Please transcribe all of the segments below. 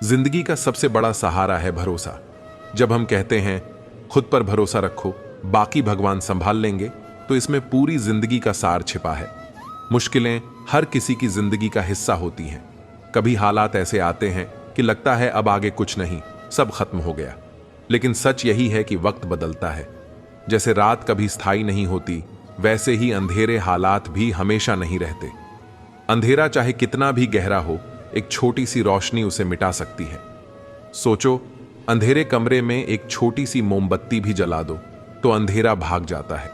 जिंदगी का सबसे बड़ा सहारा है भरोसा। जब हम कहते हैं खुद पर भरोसा रखो, बाकी भगवान संभाल लेंगे, तो इसमें पूरी जिंदगी का सार छिपा है। मुश्किलें हर किसी की जिंदगी का हिस्सा होती हैं। कभी हालात ऐसे आते हैं कि लगता है अब आगे कुछ नहीं, सब खत्म हो गया। लेकिन सच यही है कि वक्त बदलता है। जैसे रात कभी स्थायी नहीं होती, वैसे ही अंधेरे हालात भी हमेशा नहीं रहते। अंधेरा चाहे कितना भी गहरा हो, एक छोटी सी रोशनी उसे मिटा सकती है। सोचो, अंधेरे कमरे में एक छोटी सी मोमबत्ती भी जला दो तो अंधेरा भाग जाता है।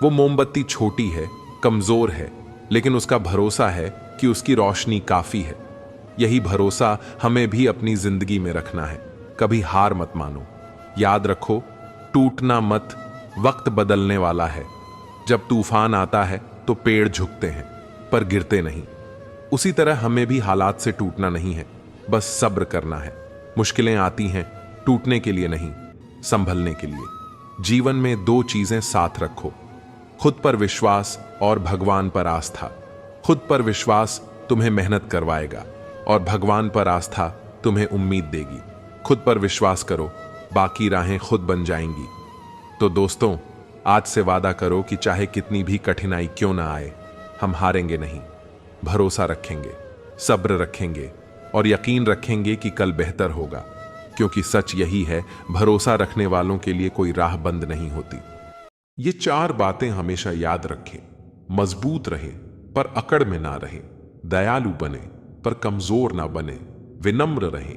वो मोमबत्ती छोटी है, कमजोर है, लेकिन उसका भरोसा है कि उसकी रोशनी काफी है। यही भरोसा हमें भी अपनी जिंदगी में रखना है। कभी हार मत मानो। याद रखो, टूटना मत, वक्त बदलने वाला है। जब तूफान आता है तो पेड़ झुकते हैं पर गिरते नहीं। उसी तरह हमें भी हालात से टूटना नहीं है, बस सब्र करना है। मुश्किलें आती हैं टूटने के लिए नहीं, संभलने के लिए। जीवन में दो चीजें साथ रखो, खुद पर विश्वास और भगवान पर आस्था। खुद पर विश्वास तुम्हें मेहनत करवाएगा और भगवान पर आस्था तुम्हें उम्मीद देगी। खुद पर विश्वास करो, बाकी राहें खुद बन जाएंगी। तो दोस्तों, आज से वादा करो कि चाहे कितनी भी कठिनाई क्यों ना आए, हम हारेंगे नहीं। भरोसा रखेंगे, सब्र रखेंगे और यकीन रखेंगे कि कल बेहतर होगा। क्योंकि सच यही है, भरोसा रखने वालों के लिए कोई राह बंद नहीं होती। ये चार बातें हमेशा याद रखें। मजबूत रहे पर अकड़ में ना रहे, दयालु बने पर कमजोर ना बने, विनम्र रहें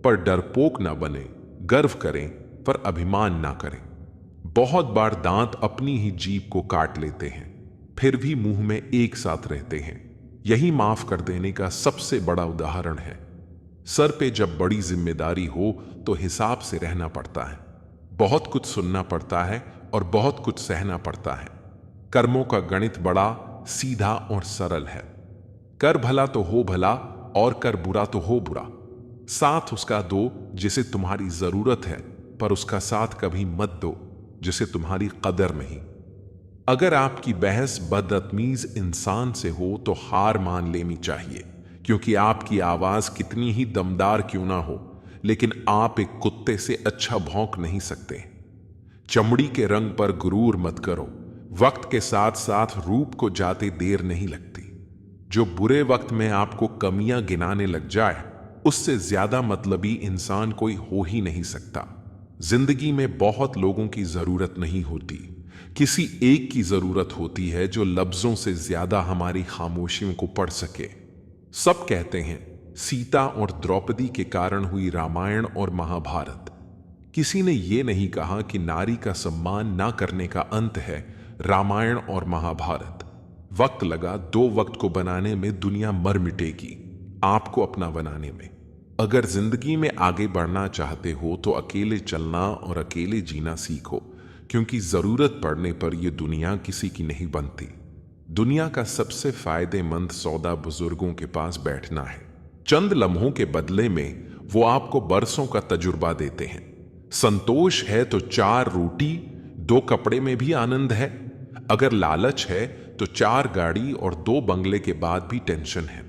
पर डरपोक ना बने, गर्व करें पर अभिमान ना करें। बहुत बार दांत अपनी ही जीभ को काट लेते हैं, फिर भी मुंह में एक साथ रहते हैं। यही माफ कर देने का सबसे बड़ा उदाहरण है। सर पे जब बड़ी जिम्मेदारी हो तो हिसाब से रहना पड़ता है। बहुत कुछ सुनना पड़ता है और बहुत कुछ सहना पड़ता है। कर्मों का गणित बड़ा सीधा और सरल है। कर भला तो हो भला और कर बुरा तो हो बुरा। साथ उसका दो जिसे तुम्हारी जरूरत है, पर उसका साथ कभी मत दो जिसे तुम्हारी कदर नहीं। अगर आपकी बहस बदतमीज इंसान से हो तो हार मान लेनी चाहिए, क्योंकि आपकी आवाज कितनी ही दमदार क्यों ना हो, लेकिन आप एक कुत्ते से अच्छा भौंक नहीं सकते। चमड़ी के रंग पर गुरूर मत करो। वक्त के साथ साथ रूप को जाते देर नहीं लगती। जो बुरे वक्त में आपको कमियां गिनाने लग जाए, उससे ज्यादा मतलबी इंसान कोई हो ही नहीं सकता। जिंदगी में बहुत लोगों की जरूरत नहीं होती, किसी एक की जरूरत होती है जो लफ्जों से ज्यादा हमारी खामोशियों को पढ़ सके। सब कहते हैं सीता और द्रौपदी के कारण हुई रामायण और महाभारत। किसी ने यह नहीं कहा कि नारी का सम्मान ना करने का अंत है रामायण और महाभारत। वक्त लगा दो वक्त को बनाने में, दुनिया मर मिटेगी आपको अपना बनाने में। अगर जिंदगी में आगे बढ़ना चाहते हो तो अकेले चलना और अकेले जीना सीखो, क्योंकि जरूरत पड़ने पर यह दुनिया किसी की नहीं बनती। दुनिया का सबसे फायदेमंद सौदा बुजुर्गों के पास बैठना है। चंद लम्हों के बदले में वो आपको बरसों का तजुर्बा देते हैं। संतोष है तो 4 रोटी 2 कपड़े में भी आनंद है। अगर लालच है तो 4 गाड़ी और 2 बंगले के बाद भी टेंशन है।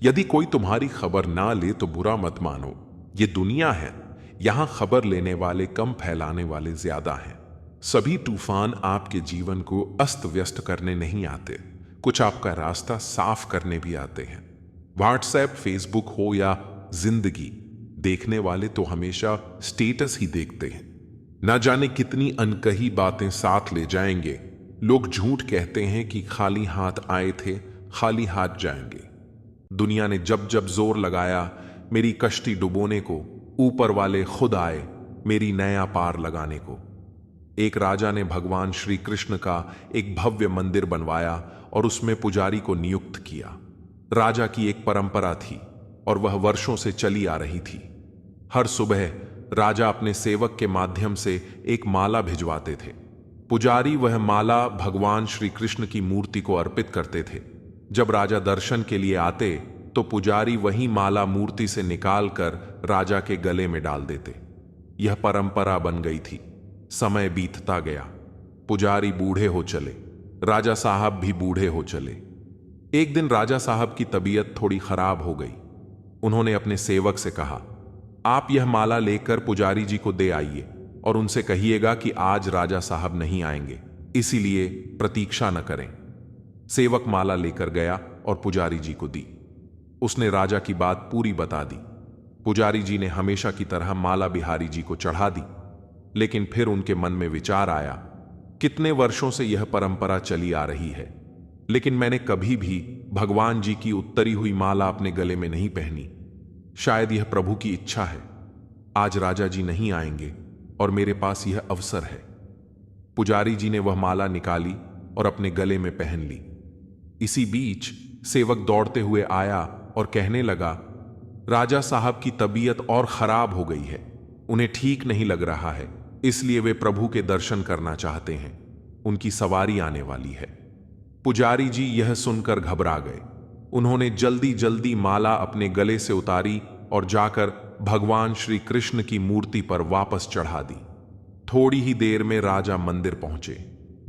यदि कोई तुम्हारी खबर ना ले तो बुरा मत मानो, ये दुनिया है। यहां खबर लेने वाले कम, फैलाने वाले ज्यादा हैं। सभी तूफान आपके जीवन को अस्त व्यस्त करने नहीं आते, कुछ आपका रास्ता साफ करने भी आते हैं। व्हाट्सएप, फेसबुक हो या जिंदगी, देखने वाले तो हमेशा स्टेटस ही देखते हैं। ना जाने कितनी अनकही बातें साथ ले जाएंगे। लोग झूठ कहते हैं कि खाली हाथ आए थे, खाली हाथ जाएंगे। दुनिया ने जब जब जोर लगाया मेरी कश्ती डुबोने को, ऊपर वाले खुद आए मेरी नया पार लगाने को। एक राजा ने भगवान श्री कृष्ण का एक भव्य मंदिर बनवाया और उसमें पुजारी को नियुक्त किया। राजा की एक परंपरा थी और वह वर्षों से चली आ रही थी। हर सुबह राजा अपने सेवक के माध्यम से एक माला भिजवाते थे। पुजारी वह माला भगवान श्री कृष्ण की मूर्ति को अर्पित करते थे। जब राजा दर्शन के लिए आते तो पुजारी वही माला मूर्ति से निकालकर राजा के गले में डाल देते। यह परंपरा बन गई थी। समय बीतता गया, पुजारी बूढ़े हो चले, राजा साहब भी बूढ़े हो चले। एक दिन राजा साहब की तबीयत थोड़ी खराब हो गई। उन्होंने अपने सेवक से कहा, आप यह माला लेकर पुजारी जी को दे आइए और उनसे कहिएगा कि आज राजा साहब नहीं आएंगे, इसीलिए प्रतीक्षा न करें। सेवक माला लेकर गया और पुजारी जी को दी। उसने राजा की बात पूरी बता दी। पुजारी जी ने हमेशा की तरह माला बिहारी जी को चढ़ा दी, लेकिन फिर उनके मन में विचार आया, कितने वर्षों से यह परंपरा चली आ रही है, लेकिन मैंने कभी भी भगवान जी की उत्तरी हुई माला अपने गले में नहीं पहनी। शायद यह प्रभु की इच्छा है। आज राजा जी नहीं आएंगे और मेरे पास यह अवसर है। पुजारी जी ने वह माला निकाली और अपने गले में पहन ली। इसी बीच सेवक दौड़ते हुए आया और कहने लगा, राजा साहब की तबीयत और खराब हो गई है, उन्हें ठीक नहीं लग रहा है, इसलिए वे प्रभु के दर्शन करना चाहते हैं। उनकी सवारी आने वाली है। पुजारी जी यह सुनकर घबरा गए। उन्होंने जल्दी जल्दी माला अपने गले से उतारी और जाकर भगवान श्री कृष्ण की मूर्ति पर वापस चढ़ा दी। थोड़ी ही देर में राजा मंदिर पहुंचे।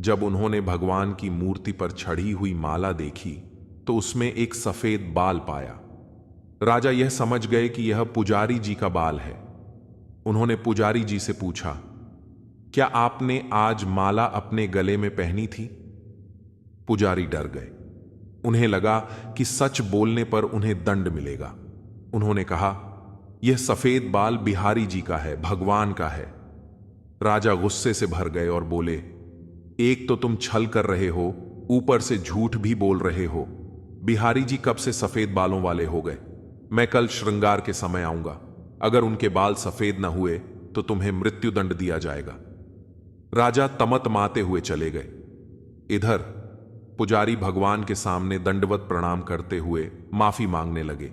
जब उन्होंने भगवान की मूर्ति पर चढ़ी हुई माला देखी तो उसमें एक सफेद बाल पाया। राजा यह समझ गए कि यह पुजारी जी का बाल है। उन्होंने पुजारी जी से पूछा, क्या आपने आज माला अपने गले में पहनी थी? पुजारी डर गए। उन्हें लगा कि सच बोलने पर उन्हें दंड मिलेगा। उन्होंने कहा, यह सफेद बाल बिहारी जी का है, भगवान का है। राजा गुस्से से भर गए और बोले, एक तो तुम छल कर रहे हो, ऊपर से झूठ भी बोल रहे हो। बिहारी जी कब से सफेद बालों वाले हो गए? मैं कल श्रृंगार के समय आऊंगा। अगर उनके बाल सफेद न हुए तो तुम्हें मृत्यु दंड दिया जाएगा। राजा तमतमाते हुए चले गए। इधर पुजारी भगवान के सामने दंडवत प्रणाम करते हुए माफी मांगने लगे।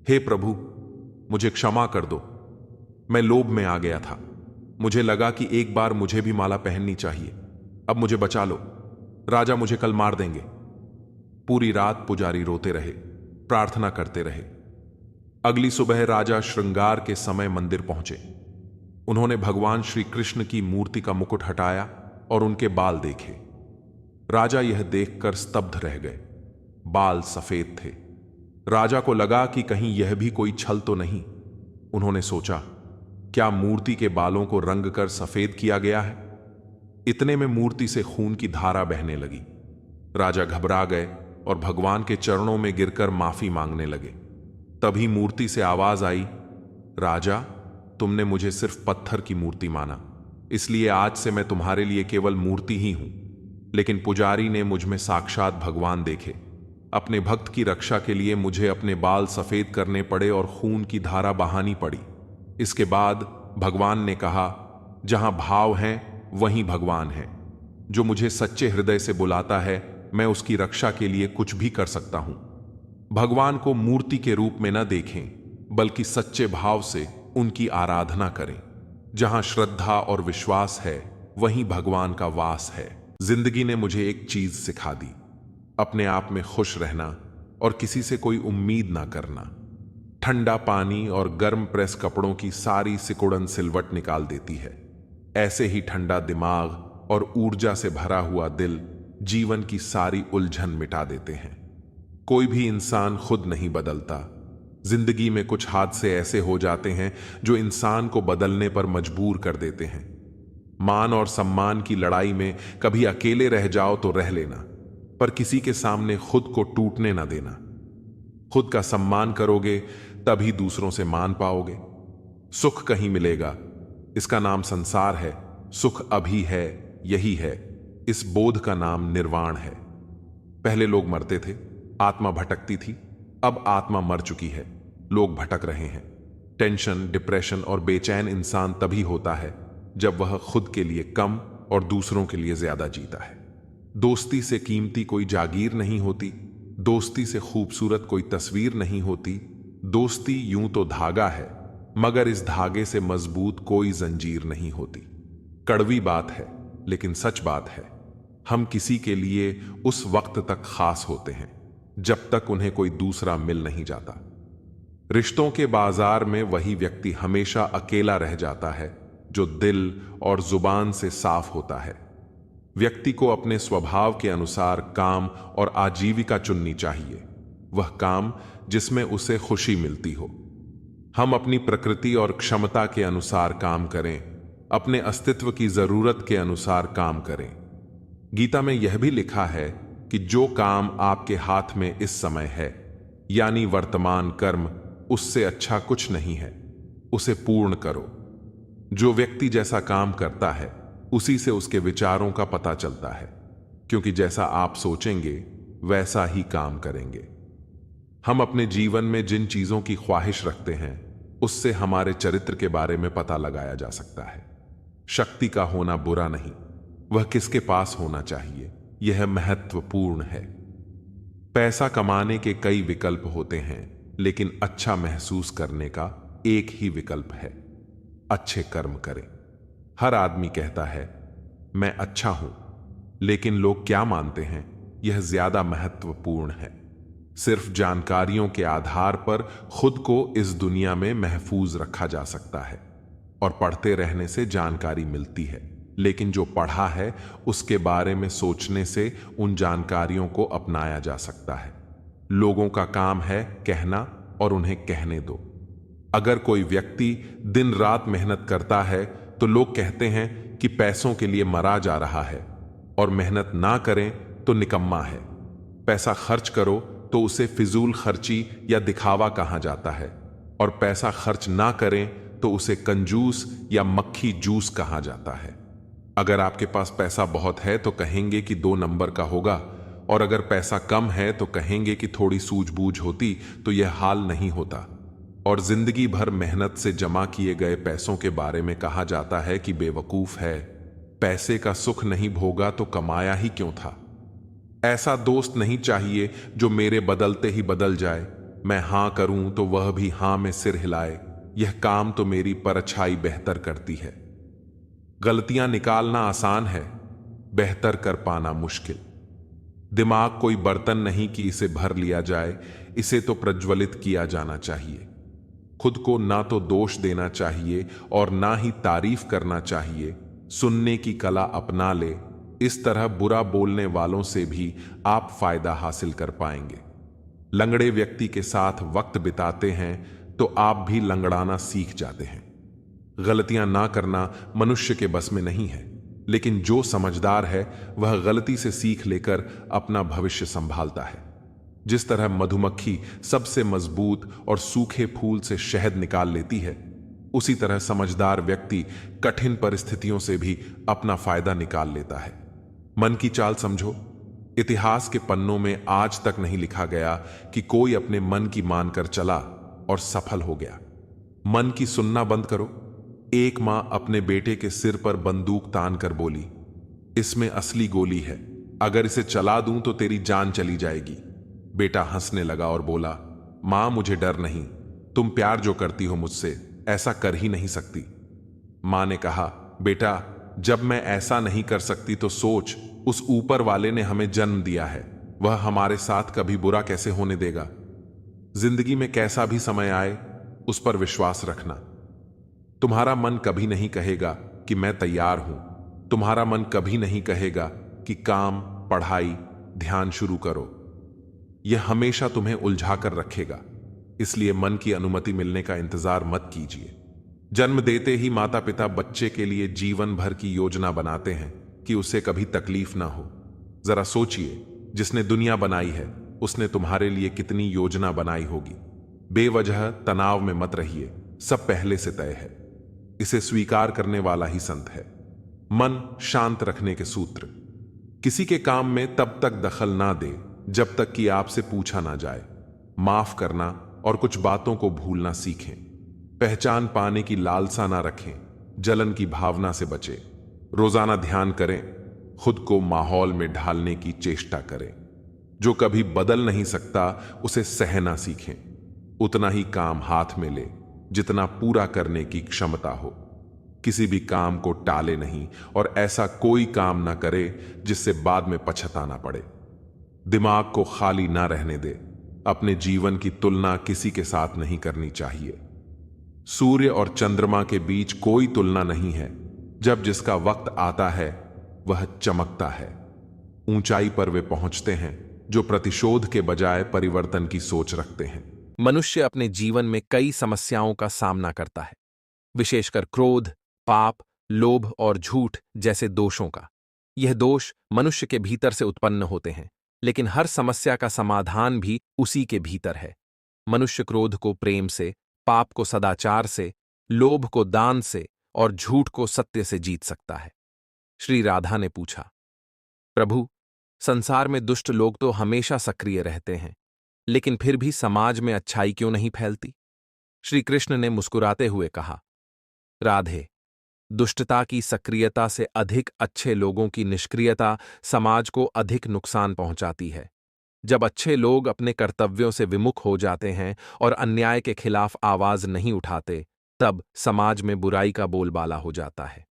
हे प्रभु, मुझे क्षमा कर दो। मैं लोभ में आ गया था। मुझे लगा कि एक बार मुझे भी माला पहननी चाहिए। अब मुझे बचा लो। राजा मुझे कल मार देंगे। पूरी रात पुजारी रोते रहे, प्रार्थना करते रहे। अगली सुबह राजा श्रृंगार के समय मंदिर पहुंचे। उन्होंने भगवान श्री कृष्ण की मूर्ति का मुकुट हटाया और उनके बाल देखे। राजा यह देखकर स्तब्ध रह गए। बाल सफेद थे। राजा को लगा कि कहीं यह भी कोई छल तो नहीं। उन्होंने सोचा, क्या मूर्ति के बालों को रंग कर सफेद किया गया है? इतने में मूर्ति से खून की धारा बहने लगी। राजा घबरा गए और भगवान के चरणों में गिरकर माफी मांगने लगे। तभी मूर्ति से आवाज आई, राजा, तुमने मुझे सिर्फ पत्थर की मूर्ति माना, इसलिए आज से मैं तुम्हारे लिए केवल मूर्ति ही हूं। लेकिन पुजारी ने मुझ में साक्षात भगवान देखे। अपने भक्त की रक्षा के लिए मुझे अपने बाल सफेद करने पड़े और खून की धारा बहानी पड़ी। इसके बाद भगवान ने कहा, जहां भाव हैं वहीं भगवान है। जो मुझे सच्चे हृदय से बुलाता है, मैं उसकी रक्षा के लिए कुछ भी कर सकता हूं। भगवान को मूर्ति के रूप में न देखें, बल्कि सच्चे भाव से उनकी आराधना करें। जहां श्रद्धा और विश्वास है, वहीं भगवान का वास है। जिंदगी ने मुझे एक चीज सिखा दी, अपने आप में खुश रहना और किसी से कोई उम्मीद ना करना। ठंडा पानी और गर्म प्रेस कपड़ों की सारी सिकुड़न सिलवट निकाल देती है। ऐसे ही ठंडा दिमाग और ऊर्जा से भरा हुआ दिल जीवन की सारी उलझन मिटा देते हैं। कोई भी इंसान खुद नहीं बदलता। जिंदगी में कुछ हादसे ऐसे हो जाते हैं जो इंसान को बदलने पर मजबूर कर देते हैं। मान और सम्मान की लड़ाई में कभी अकेले रह जाओ तो रह लेना, पर किसी के सामने खुद को टूटने ना देना। खुद का सम्मान करोगे तभी दूसरों से मान पाओगे। सुख कहीं मिलेगा, इसका नाम संसार है। सुख अभी है, यही है। इस बोध का नाम निर्वाण है। पहले लोग मरते थे, आत्मा भटकती थी। अब आत्मा मर चुकी है, लोग भटक रहे हैं। टेंशन, डिप्रेशन और बेचैन इंसान तभी होता है जब वह खुद के लिए कम और दूसरों के लिए ज्यादा जीता है। दोस्ती से कीमती कोई जागीर नहीं होती। दोस्ती से खूबसूरत कोई तस्वीर नहीं होती। दोस्ती यूं तो धागा है, मगर इस धागे से मजबूत कोई जंजीर नहीं होती। कड़वी बात है, लेकिन सच बात है। हम किसी के लिए उस वक्त तक खास होते हैं जब तक उन्हें कोई दूसरा मिल नहीं जाता। रिश्तों के बाजार में वही व्यक्ति हमेशा अकेला रह जाता है जो दिल और जुबान से साफ होता है। व्यक्ति को अपने स्वभाव के अनुसार काम और आजीविका चुननी चाहिए, वह काम जिसमें उसे खुशी मिलती हो। हम अपनी प्रकृति और क्षमता के अनुसार काम करें, अपने अस्तित्व की जरूरत के अनुसार काम करें। गीता में यह भी लिखा है कि जो काम आपके हाथ में इस समय है, यानी वर्तमान कर्म, उससे अच्छा कुछ नहीं है, उसे पूर्ण करो। जो व्यक्ति जैसा काम करता है उसी से उसके विचारों का पता चलता है, क्योंकि जैसा आप सोचेंगे वैसा ही काम करेंगे। हम अपने जीवन में जिन चीजों की ख्वाहिश रखते हैं उससे हमारे चरित्र के बारे में पता लगाया जा सकता है। शक्ति का होना बुरा नहीं, वह किसके पास होना चाहिए यह महत्वपूर्ण है। पैसा कमाने के कई विकल्प होते हैं, लेकिन अच्छा महसूस करने का एक ही विकल्प है, अच्छे कर्म करें। हर आदमी कहता है मैं अच्छा हूं, लेकिन लोग क्या मानते हैं यह ज्यादा महत्वपूर्ण है। सिर्फ जानकारियों के आधार पर खुद को इस दुनिया में महफूज रखा जा सकता है, और पढ़ते रहने से जानकारी मिलती है, लेकिन जो पढ़ा है उसके बारे में सोचने से उन जानकारियों को अपनाया जा सकता है। लोगों का काम है कहना, और उन्हें कहने दो। अगर कोई व्यक्ति दिन रात मेहनत करता है तो लोग कहते हैं कि पैसों के लिए मरा जा रहा है, और मेहनत ना करें तो निकम्मा है। पैसा खर्च करो तो उसे फिजूल खर्ची या दिखावा कहा जाता है, और पैसा खर्च ना करें तो उसे कंजूस या मक्खी जूस कहा जाता है। अगर आपके पास पैसा बहुत है तो कहेंगे कि 2 नंबर का होगा, और अगर पैसा कम है तो कहेंगे कि थोड़ी सूझबूझ होती तो यह हाल नहीं होता। और जिंदगी भर मेहनत से जमा किए गए पैसों के बारे में कहा जाता है कि बेवकूफ है, पैसे का सुख नहीं भोगा तो कमाया ही क्यों था। ऐसा दोस्त नहीं चाहिए जो मेरे बदलते ही बदल जाए, मैं हां करूं तो वह भी हां में सिर हिलाए, यह काम तो मेरी परछाई बेहतर करती है। गलतियां निकालना आसान है, बेहतर कर पाना मुश्किल। दिमाग कोई बर्तन नहीं कि इसे भर लिया जाए, इसे तो प्रज्वलित किया जाना चाहिए। खुद को ना तो दोष देना चाहिए और ना ही तारीफ करना चाहिए। सुनने की कला अपना ले, इस तरह बुरा बोलने वालों से भी आप फायदा हासिल कर पाएंगे। लंगड़े व्यक्ति के साथ वक्त बिताते हैं तो आप भी लंगड़ाना सीख जाते हैं। गलतियां ना करना मनुष्य के बस में नहीं है, लेकिन जो समझदार है वह गलती से सीख लेकर अपना भविष्य संभालता है। जिस तरह मधुमक्खी सबसे मजबूत और सूखे फूल से शहद निकाल लेती है, उसी तरह समझदार व्यक्ति कठिन परिस्थितियों से भी अपना फायदा निकाल लेता है। मन की चाल समझो। इतिहास के पन्नों में आज तक नहीं लिखा गया कि कोई अपने मन की मानकर चला और सफल हो गया। मन की सुनना बंद करो। एक मां अपने बेटे के सिर पर बंदूक तान कर बोली, इसमें असली गोली है, अगर इसे चला दूं तो तेरी जान चली जाएगी। बेटा हंसने लगा और बोला, मां मुझे डर नहीं, तुम प्यार जो करती हो मुझसे ऐसा कर ही नहीं सकती। मां ने कहा, बेटा जब मैं ऐसा नहीं कर सकती तो सोच, उस ऊपर वाले ने हमें जन्म दिया है, वह हमारे साथ कभी बुरा कैसे होने देगा। जिंदगी में कैसा भी समय आए उस पर विश्वास रखना। तुम्हारा मन कभी नहीं कहेगा कि मैं तैयार हूं। तुम्हारा मन कभी नहीं कहेगा कि काम, पढ़ाई, ध्यान शुरू करो। यह हमेशा तुम्हें उलझा कर रखेगा। इसलिए मन की अनुमति मिलने का इंतजार मत कीजिए। जन्म देते ही माता पिता बच्चे के लिए जीवन भर की योजना बनाते हैं कि उसे कभी तकलीफ ना हो। जरा सोचिए, जिसने दुनिया बनाई है उसने तुम्हारे लिए कितनी योजना बनाई होगी। बेवजह तनाव में मत रहिए, सब पहले से तय है। इसे स्वीकार करने वाला ही संत है। मन शांत रखने के सूत्र। किसी के काम में तब तक दखल ना दे जब तक कि आपसे पूछा ना जाए। माफ करना और कुछ बातों को भूलना सीखें। पहचान पाने की लालसा ना रखें, जलन की भावना से बचें। रोजाना ध्यान करें, खुद को माहौल में ढालने की चेष्टा करें। जो कभी बदल नहीं सकता उसे सहना सीखें। उतना ही काम हाथ में ले जितना पूरा करने की क्षमता हो। किसी भी काम को टाले नहीं, और ऐसा कोई काम ना करे जिससे बाद में पछताना पड़े। दिमाग को खाली ना रहने दे। अपने जीवन की तुलना किसी के साथ नहीं करनी चाहिए। सूर्य और चंद्रमा के बीच कोई तुलना नहीं है। जब जिसका वक्त आता है वह चमकता है। ऊंचाई पर वे पहुंचते हैं जो प्रतिशोध के बजाय परिवर्तन की सोच रखते हैं। मनुष्य अपने जीवन में कई समस्याओं का सामना करता है, विशेषकर क्रोध, पाप, लोभ और झूठ जैसे दोषों का। यह दोष मनुष्य के भीतर से उत्पन्न होते हैं, लेकिन हर समस्या का समाधान भी उसी के भीतर है। मनुष्य क्रोध को प्रेम से, पाप को सदाचार से, लोभ को दान से और झूठ को सत्य से जीत सकता है। श्री राधा ने पूछा, प्रभु, संसार में दुष्ट लोग तो हमेशा सक्रिय रहते हैं, लेकिन फिर भी समाज में अच्छाई क्यों नहीं फैलती? श्री कृष्ण ने मुस्कुराते हुए कहा, राधे, दुष्टता की सक्रियता से अधिक अच्छे लोगों की निष्क्रियता समाज को अधिक नुकसान पहुंचाती है। जब अच्छे लोग अपने कर्तव्यों से विमुख हो जाते हैं और अन्याय के खिलाफ आवाज नहीं उठाते, तब समाज में बुराई का बोलबाला हो जाता है।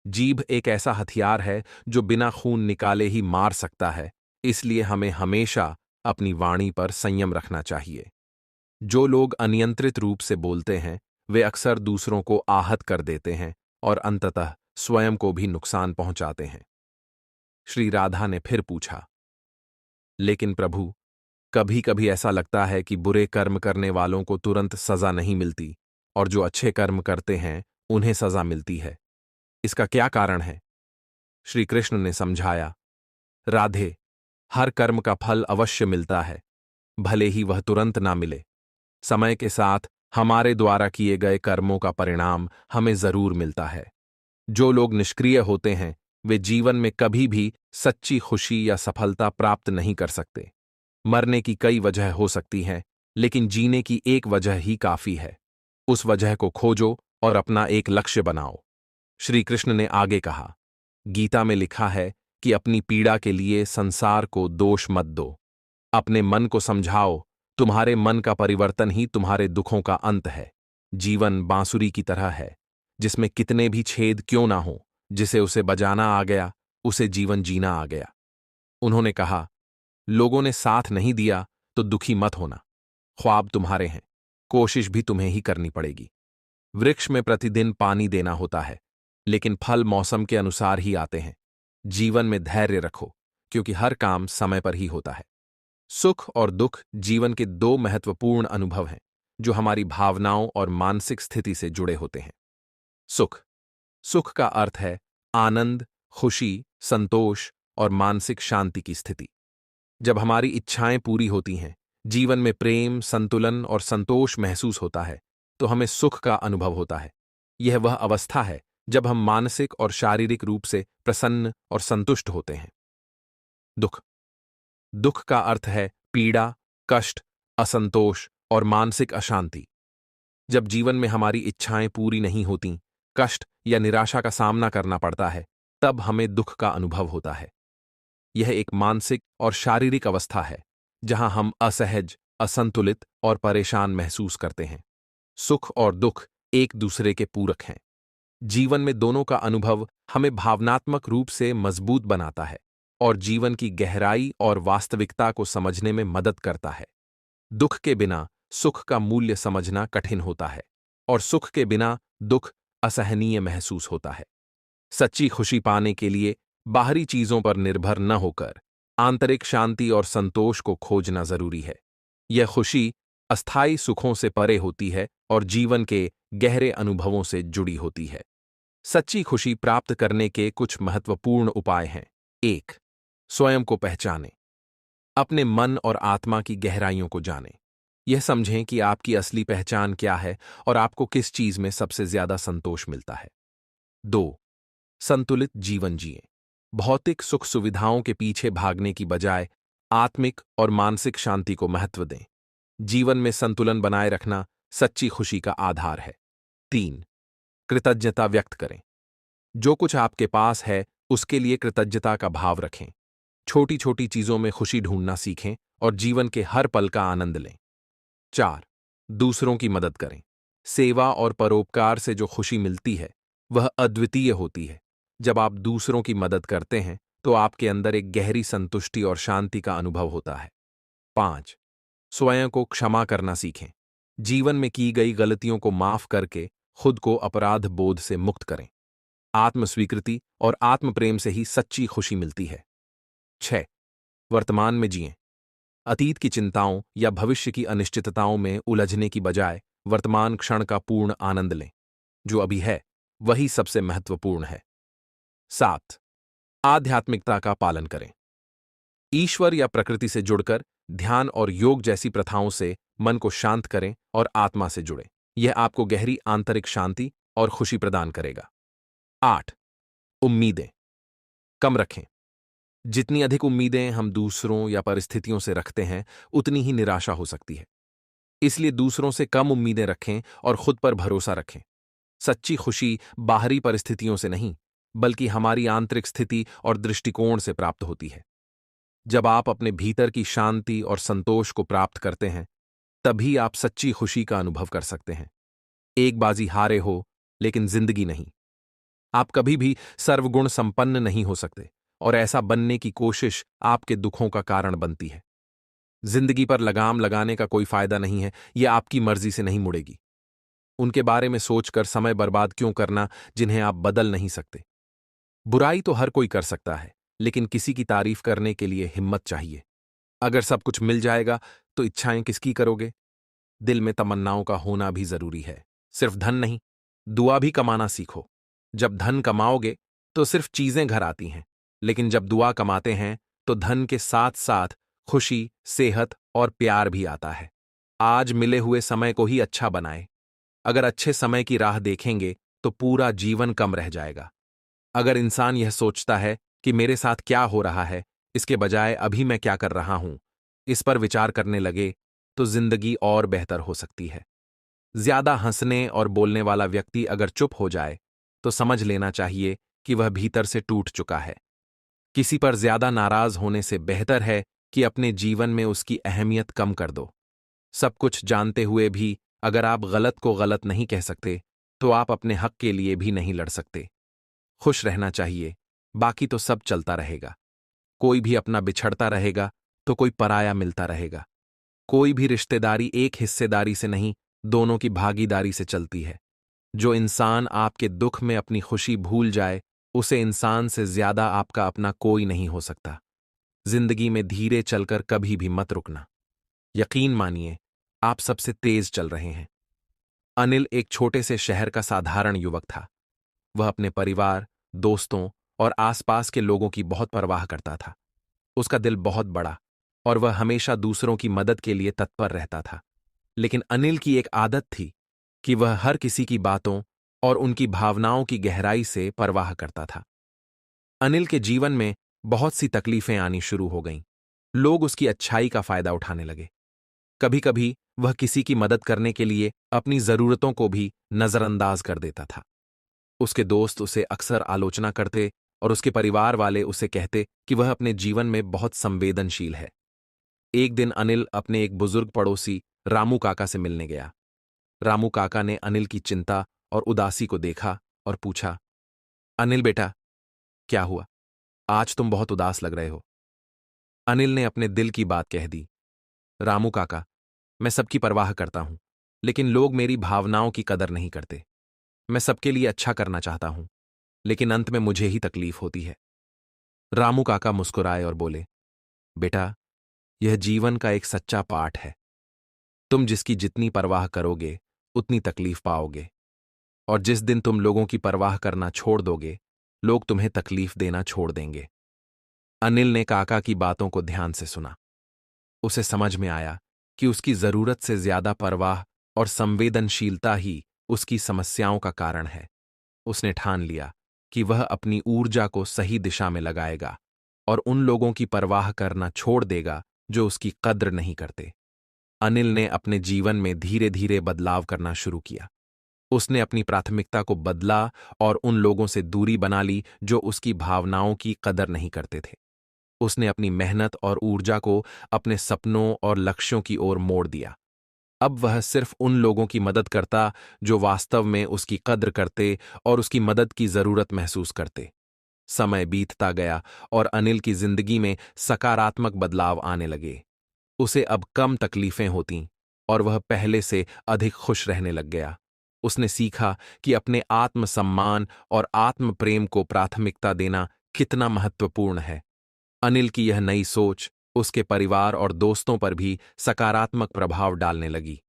जीभ एक ऐसा हथियार है जो बिना खून निकाले ही मार सकता है, इसलिए हमें हमेशा अपनी वाणी पर संयम रखना चाहिए। जो लोग अनियंत्रित रूप से बोलते हैं, वे अक्सर दूसरों को आहत कर देते हैं और अंततः स्वयं को भी नुकसान पहुंचाते हैं। श्री राधा ने फिर पूछा, लेकिन प्रभु, कभी कभी ऐसा लगता है कि बुरे कर्म करने वालों को तुरंत सजा नहीं मिलती और जो अच्छे कर्म करते हैं उन्हें सजा मिलती है। इसका क्या कारण है? श्री कृष्ण ने समझाया, राधे, हर कर्म का फल अवश्य मिलता है, भले ही वह तुरंत ना मिले। समय के साथ हमारे द्वारा किए गए कर्मों का परिणाम हमें जरूर मिलता है। जो लोग निष्क्रिय होते हैं, वे जीवन में कभी भी सच्ची खुशी या सफलता प्राप्त नहीं कर सकते। मरने की कई वजह हो सकती हैं, लेकिन जीने की एक वजह ही काफी है। उस वजह को खोजो और अपना एक लक्ष्य बनाओ। श्री कृष्ण ने आगे कहा, गीता में लिखा है कि अपनी पीड़ा के लिए संसार को दोष मत दो। अपने मन को समझाओ, तुम्हारे मन का परिवर्तन ही तुम्हारे दुखों का अंत है। जीवन बांसुरी की तरह है, जिसमें कितने भी छेद क्यों ना हो, जिसे उसे बजाना आ गया, उसे जीवन जीना आ गया। उन्होंने कहा, लोगों ने साथ नहीं दिया तो दुखी मत होना। ख्वाब तुम्हारे हैं, कोशिश भी तुम्हें ही करनी पड़ेगी। वृक्ष में प्रतिदिन पानी देना होता है, लेकिन फल मौसम के अनुसार ही आते हैं। जीवन में धैर्य रखो, क्योंकि हर काम समय पर ही होता है। सुख और दुख जीवन के दो महत्वपूर्ण अनुभव हैं, जो हमारी भावनाओं और मानसिक स्थिति से जुड़े होते हैं। सुख सुख का अर्थ है आनंद, खुशी, संतोष और मानसिक शांति की स्थिति। जब हमारी इच्छाएं पूरी होती हैं, जीवन में प्रेम, संतुलन और संतोष महसूस होता है, तो हमें सुख का अनुभव होता है। यह वह अवस्था है जब हम मानसिक और शारीरिक रूप से प्रसन्न और संतुष्ट होते हैं। दुख दुख का अर्थ है पीड़ा, कष्ट, असंतोष और मानसिक अशांति। जब जीवन में हमारी इच्छाएं पूरी नहीं होती, कष्ट या निराशा का सामना करना पड़ता है, तब हमें दुख का अनुभव होता है। यह एक मानसिक और शारीरिक अवस्था है जहां हम असहज, असंतुलित और परेशान महसूस करते हैं। सुख और दुख एक दूसरे के पूरक हैं। जीवन में दोनों का अनुभव हमें भावनात्मक रूप से मजबूत बनाता है और जीवन की गहराई और वास्तविकता को समझने में मदद करता है। दुख के बिना सुख का मूल्य समझना कठिन होता है और सुख के बिना दुख असहनीय महसूस होता है। सच्ची खुशी पाने के लिए बाहरी चीजों पर निर्भर न होकर आंतरिक शांति और संतोष को खोजना जरूरी है। यह खुशी अस्थायी सुखों से परे होती है और जीवन के गहरे अनुभवों से जुड़ी होती है। सच्ची खुशी प्राप्त करने के कुछ महत्वपूर्ण उपाय हैं। 1. स्वयं को पहचानें। अपने मन और आत्मा की गहराइयों को जानें। यह समझें कि आपकी असली पहचान क्या है और आपको किस चीज में सबसे ज्यादा संतोष मिलता है। 2. संतुलित जीवन जिएं। भौतिक सुख सुविधाओं के पीछे भागने की बजाय आत्मिक और मानसिक शांति को महत्व दें। जीवन में संतुलन बनाए रखना सच्ची खुशी का आधार है। 3. कृतज्ञता व्यक्त करें। जो कुछ आपके पास है, उसके लिए कृतज्ञता का भाव रखें। छोटी छोटी चीजों में खुशी ढूंढना सीखें और जीवन के हर पल का आनंद लें। 4. दूसरों की मदद करें। सेवा और परोपकार से जो खुशी मिलती है, वह अद्वितीय होती है। जब आप दूसरों की मदद करते हैं, तो आपके अंदर एक गहरी संतुष्टि और शांति का अनुभव होता है। 5. स्वयं को क्षमा करना सीखें। जीवन में की गई गलतियों को माफ करके खुद को अपराध बोध से मुक्त करें। आत्मस्वीकृति और आत्मप्रेम से ही सच्ची खुशी मिलती है। 6. वर्तमान में जिएं। अतीत की चिंताओं या भविष्य की अनिश्चितताओं में उलझने की बजाय वर्तमान क्षण का पूर्ण आनंद लें। जो अभी है वही सबसे महत्वपूर्ण है। 7. आध्यात्मिकता का पालन करें। ईश्वर या प्रकृति से जुड़कर ध्यान और योग जैसी प्रथाओं से मन को शांत करें और आत्मा से जुड़ें। यह आपको गहरी आंतरिक शांति और खुशी प्रदान करेगा। 8. उम्मीदें कम रखें। जितनी अधिक उम्मीदें हम दूसरों या परिस्थितियों से रखते हैं, उतनी ही निराशा हो सकती है। इसलिए दूसरों से कम उम्मीदें रखें और खुद पर भरोसा रखें। सच्ची खुशी बाहरी परिस्थितियों से नहीं, बल्कि हमारी आंतरिक स्थिति और दृष्टिकोण से प्राप्त होती है। जब आप अपने भीतर की शांति और संतोष को प्राप्त करते हैं, तभी आप सच्ची खुशी का अनुभव कर सकते हैं। एक बाजी हारे हो, लेकिन जिंदगी नहीं। आप कभी भी सर्वगुण संपन्न नहीं हो सकते, और ऐसा बनने की कोशिश आपके दुखों का कारण बनती है। जिंदगी पर लगाम लगाने का कोई फायदा नहीं है, यह आपकी मर्जी से नहीं मुड़ेगी। उनके बारे में सोचकर समय बर्बाद क्यों करना जिन्हें आप बदल नहीं सकते। बुराई तो हर कोई कर सकता है, लेकिन किसी की तारीफ करने के लिए हिम्मत चाहिए। अगर सब कुछ मिल जाएगा तो इच्छाएं किसकी करोगे? दिल में तमन्नाओं का होना भी जरूरी है। सिर्फ धन नहीं, दुआ भी कमाना सीखो। जब धन कमाओगे तो सिर्फ चीजें घर आती हैं, लेकिन जब दुआ कमाते हैं तो धन के साथ साथ खुशी, सेहत और प्यार भी आता है। आज मिले हुए समय को ही अच्छा बनाए। अगर अच्छे समय की राह देखेंगे तो पूरा जीवन कम रह जाएगा। अगर इंसान यह सोचता है कि मेरे साथ क्या हो रहा है, इसके बजाय अभी मैं क्या कर रहा हूं, इस पर विचार करने लगे तो जिंदगी और बेहतर हो सकती है। ज्यादा हंसने और बोलने वाला व्यक्ति अगर चुप हो जाए तो समझ लेना चाहिए कि वह भीतर से टूट चुका है। किसी पर ज्यादा नाराज होने से बेहतर है कि अपने जीवन में उसकी अहमियत कम कर दो। सब कुछ जानते हुए भी अगर आप गलत को गलत नहीं कह सकते, तो आप अपने हक के लिए भी नहीं लड़ सकते। खुश रहना चाहिए, बाकी तो सब चलता रहेगा। कोई भी अपना बिछड़ता रहेगा तो कोई पराया मिलता रहेगा। कोई भी रिश्तेदारी एक हिस्सेदारी से नहीं, दोनों की भागीदारी से चलती है। जो इंसान आपके दुख में अपनी खुशी भूल जाए, उसे इंसान से ज्यादा आपका अपना कोई नहीं हो सकता। जिंदगी में धीरे चलकर कभी भी मत रुकना। यकीन मानिए, आप सबसे तेज चल रहे हैं। अनिल एक छोटे से शहर का साधारण युवक था। वह अपने परिवार, दोस्तों और आसपास के लोगों की बहुत परवाह करता था। उसका दिल बहुत बड़ा और वह हमेशा दूसरों की मदद के लिए तत्पर रहता था। लेकिन अनिल की एक आदत थी कि वह हर किसी की बातों और उनकी भावनाओं की गहराई से परवाह करता था। अनिल के जीवन में बहुत सी तकलीफें आनी शुरू हो गईं। लोग उसकी अच्छाई का फायदा उठाने लगे। कभी कभी वह किसी की मदद करने के लिए अपनी जरूरतों को भी नजरअंदाज कर देता था। उसके दोस्त उसे अक्सर आलोचना करते और उसके परिवार वाले उसे कहते कि वह अपने जीवन में बहुत संवेदनशील है। एक दिन अनिल अपने एक बुजुर्ग पड़ोसी रामू काका से मिलने गया। रामू काका ने अनिल की चिंता और उदासी को देखा और पूछा, अनिल बेटा, क्या हुआ? आज तुम बहुत उदास लग रहे हो। अनिल ने अपने दिल की बात कह दी। रामू काका, मैं सबकी परवाह करता हूं, लेकिन लोग मेरी भावनाओं की कदर नहीं करते। मैं सबके लिए अच्छा करना चाहता हूं, लेकिन अंत में मुझे ही तकलीफ होती है। रामू काका मुस्कुराए और बोले, बेटा, यह जीवन का एक सच्चा पाठ है। तुम जिसकी जितनी परवाह करोगे, उतनी तकलीफ पाओगे, और जिस दिन तुम लोगों की परवाह करना छोड़ दोगे, लोग तुम्हें तकलीफ देना छोड़ देंगे। अनिल ने काका की बातों को ध्यान से सुना। उसे समझ में आया कि उसकी जरूरत से ज्यादा परवाह और संवेदनशीलता ही उसकी समस्याओं का कारण है। उसने ठान लिया कि वह अपनी ऊर्जा को सही दिशा में लगाएगा और उन लोगों की परवाह करना छोड़ देगा जो उसकी कद्र नहीं करते। अनिल ने अपने जीवन में धीरे धीरे बदलाव करना शुरू किया। उसने अपनी प्राथमिकता को बदला और उन लोगों से दूरी बना ली जो उसकी भावनाओं की कदर नहीं करते थे। उसने अपनी मेहनत और ऊर्जा को अपने सपनों और लक्ष्यों की ओर मोड़ दिया। अब वह सिर्फ उन लोगों की मदद करता जो वास्तव में उसकी कद्र करते और उसकी मदद की जरूरत महसूस करते। समय बीतता गया और अनिल की जिंदगी में सकारात्मक बदलाव आने लगे। उसे अब कम तकलीफें होतीं और वह पहले से अधिक खुश रहने लग गया। उसने सीखा कि अपने आत्मसम्मान और आत्म प्रेम को प्राथमिकता देना कितना महत्वपूर्ण है। अनिल की यह नई सोच उसके परिवार और दोस्तों पर भी सकारात्मक प्रभाव डालने लगी।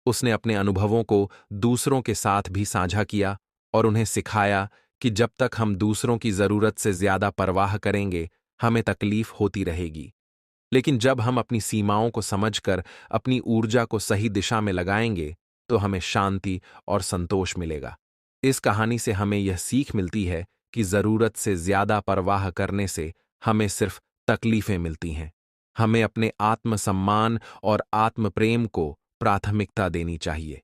उसने अपने अनुभवों को दूसरों के साथ भी साझा किया और उन्हें सिखाया कि जब तक हम दूसरों की जरूरत से ज्यादा परवाह करेंगे, हमें तकलीफ होती रहेगी। लेकिन जब हम अपनी सीमाओं को समझकर अपनी ऊर्जा को सही दिशा में लगाएंगे, तो हमें शांति और संतोष मिलेगा। इस कहानी से हमें यह सीख मिलती है कि जरूरत से ज्यादा परवाह करने से हमें सिर्फ तकलीफें मिलती हैं। हमें अपने आत्मसम्मान और आत्मप्रेम को प्राथमिकता देनी चाहिए।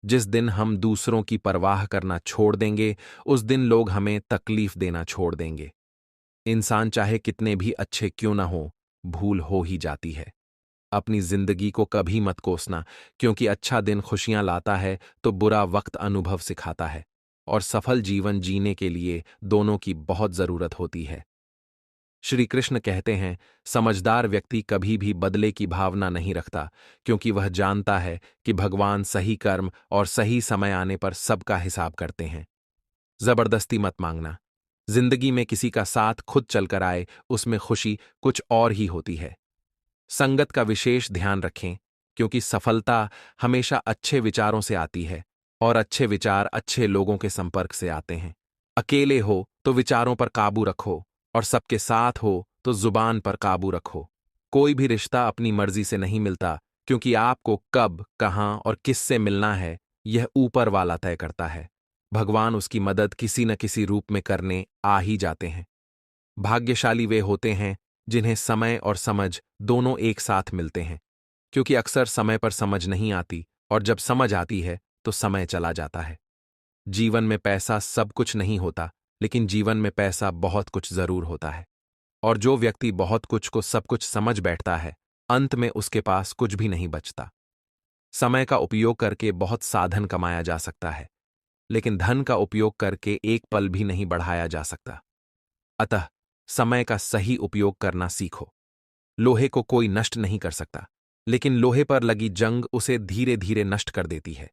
जिस दिन हम दूसरों की परवाह करना छोड़ देंगे, उस दिन लोग हमें तकलीफ देना छोड़ देंगे। इंसान चाहे कितने भी अच्छे क्यों ना हो, भूल हो ही जाती है। अपनी जिंदगी को कभी मत कोसना, क्योंकि अच्छा दिन खुशियां लाता है तो बुरा वक्त अनुभव सिखाता है, और सफल जीवन जीने के लिए दोनों की बहुत जरूरत होती है। श्री कृष्ण कहते हैं, समझदार व्यक्ति कभी भी बदले की भावना नहीं रखता, क्योंकि वह जानता है कि भगवान सही कर्म और सही समय आने पर सबका हिसाब करते हैं। जबरदस्ती मत मांगना। जिंदगी में किसी का साथ खुद चलकर आए, उसमें खुशी कुछ और ही होती है। संगत का विशेष ध्यान रखें, क्योंकि सफलता हमेशा अच्छे विचारों से आती है और अच्छे विचार अच्छे लोगों के संपर्क से आते हैं। अकेले हो तो विचारों पर काबू रखो, और सबके साथ हो तो जुबान पर काबू रखो। कोई भी रिश्ता अपनी मर्जी से नहीं मिलता, क्योंकि आपको कब, कहां और किससे मिलना है, यह ऊपर वाला तय करता है। भगवान उसकी मदद किसी न किसी रूप में करने आ ही जाते हैं। भाग्यशाली वे होते हैं जिन्हें समय और समझ दोनों एक साथ मिलते हैं, क्योंकि अक्सर समय पर समझ नहीं आती, और जब समझ आती है तो समय चला जाता है। जीवन में पैसा सब कुछ नहीं होता, लेकिन जीवन में पैसा बहुत कुछ जरूर होता है। और जो व्यक्ति बहुत कुछ को सब कुछ समझ बैठता है, अंत में उसके पास कुछ भी नहीं बचता। समय का उपयोग करके बहुत साधन कमाया जा सकता है, लेकिन धन का उपयोग करके एक पल भी नहीं बढ़ाया जा सकता। अतः समय का सही उपयोग करना सीखो। लोहे को कोई नष्ट नहीं कर सकता, लेकिन लोहे पर लगी जंग उसे धीरे धीरे नष्ट कर देती है।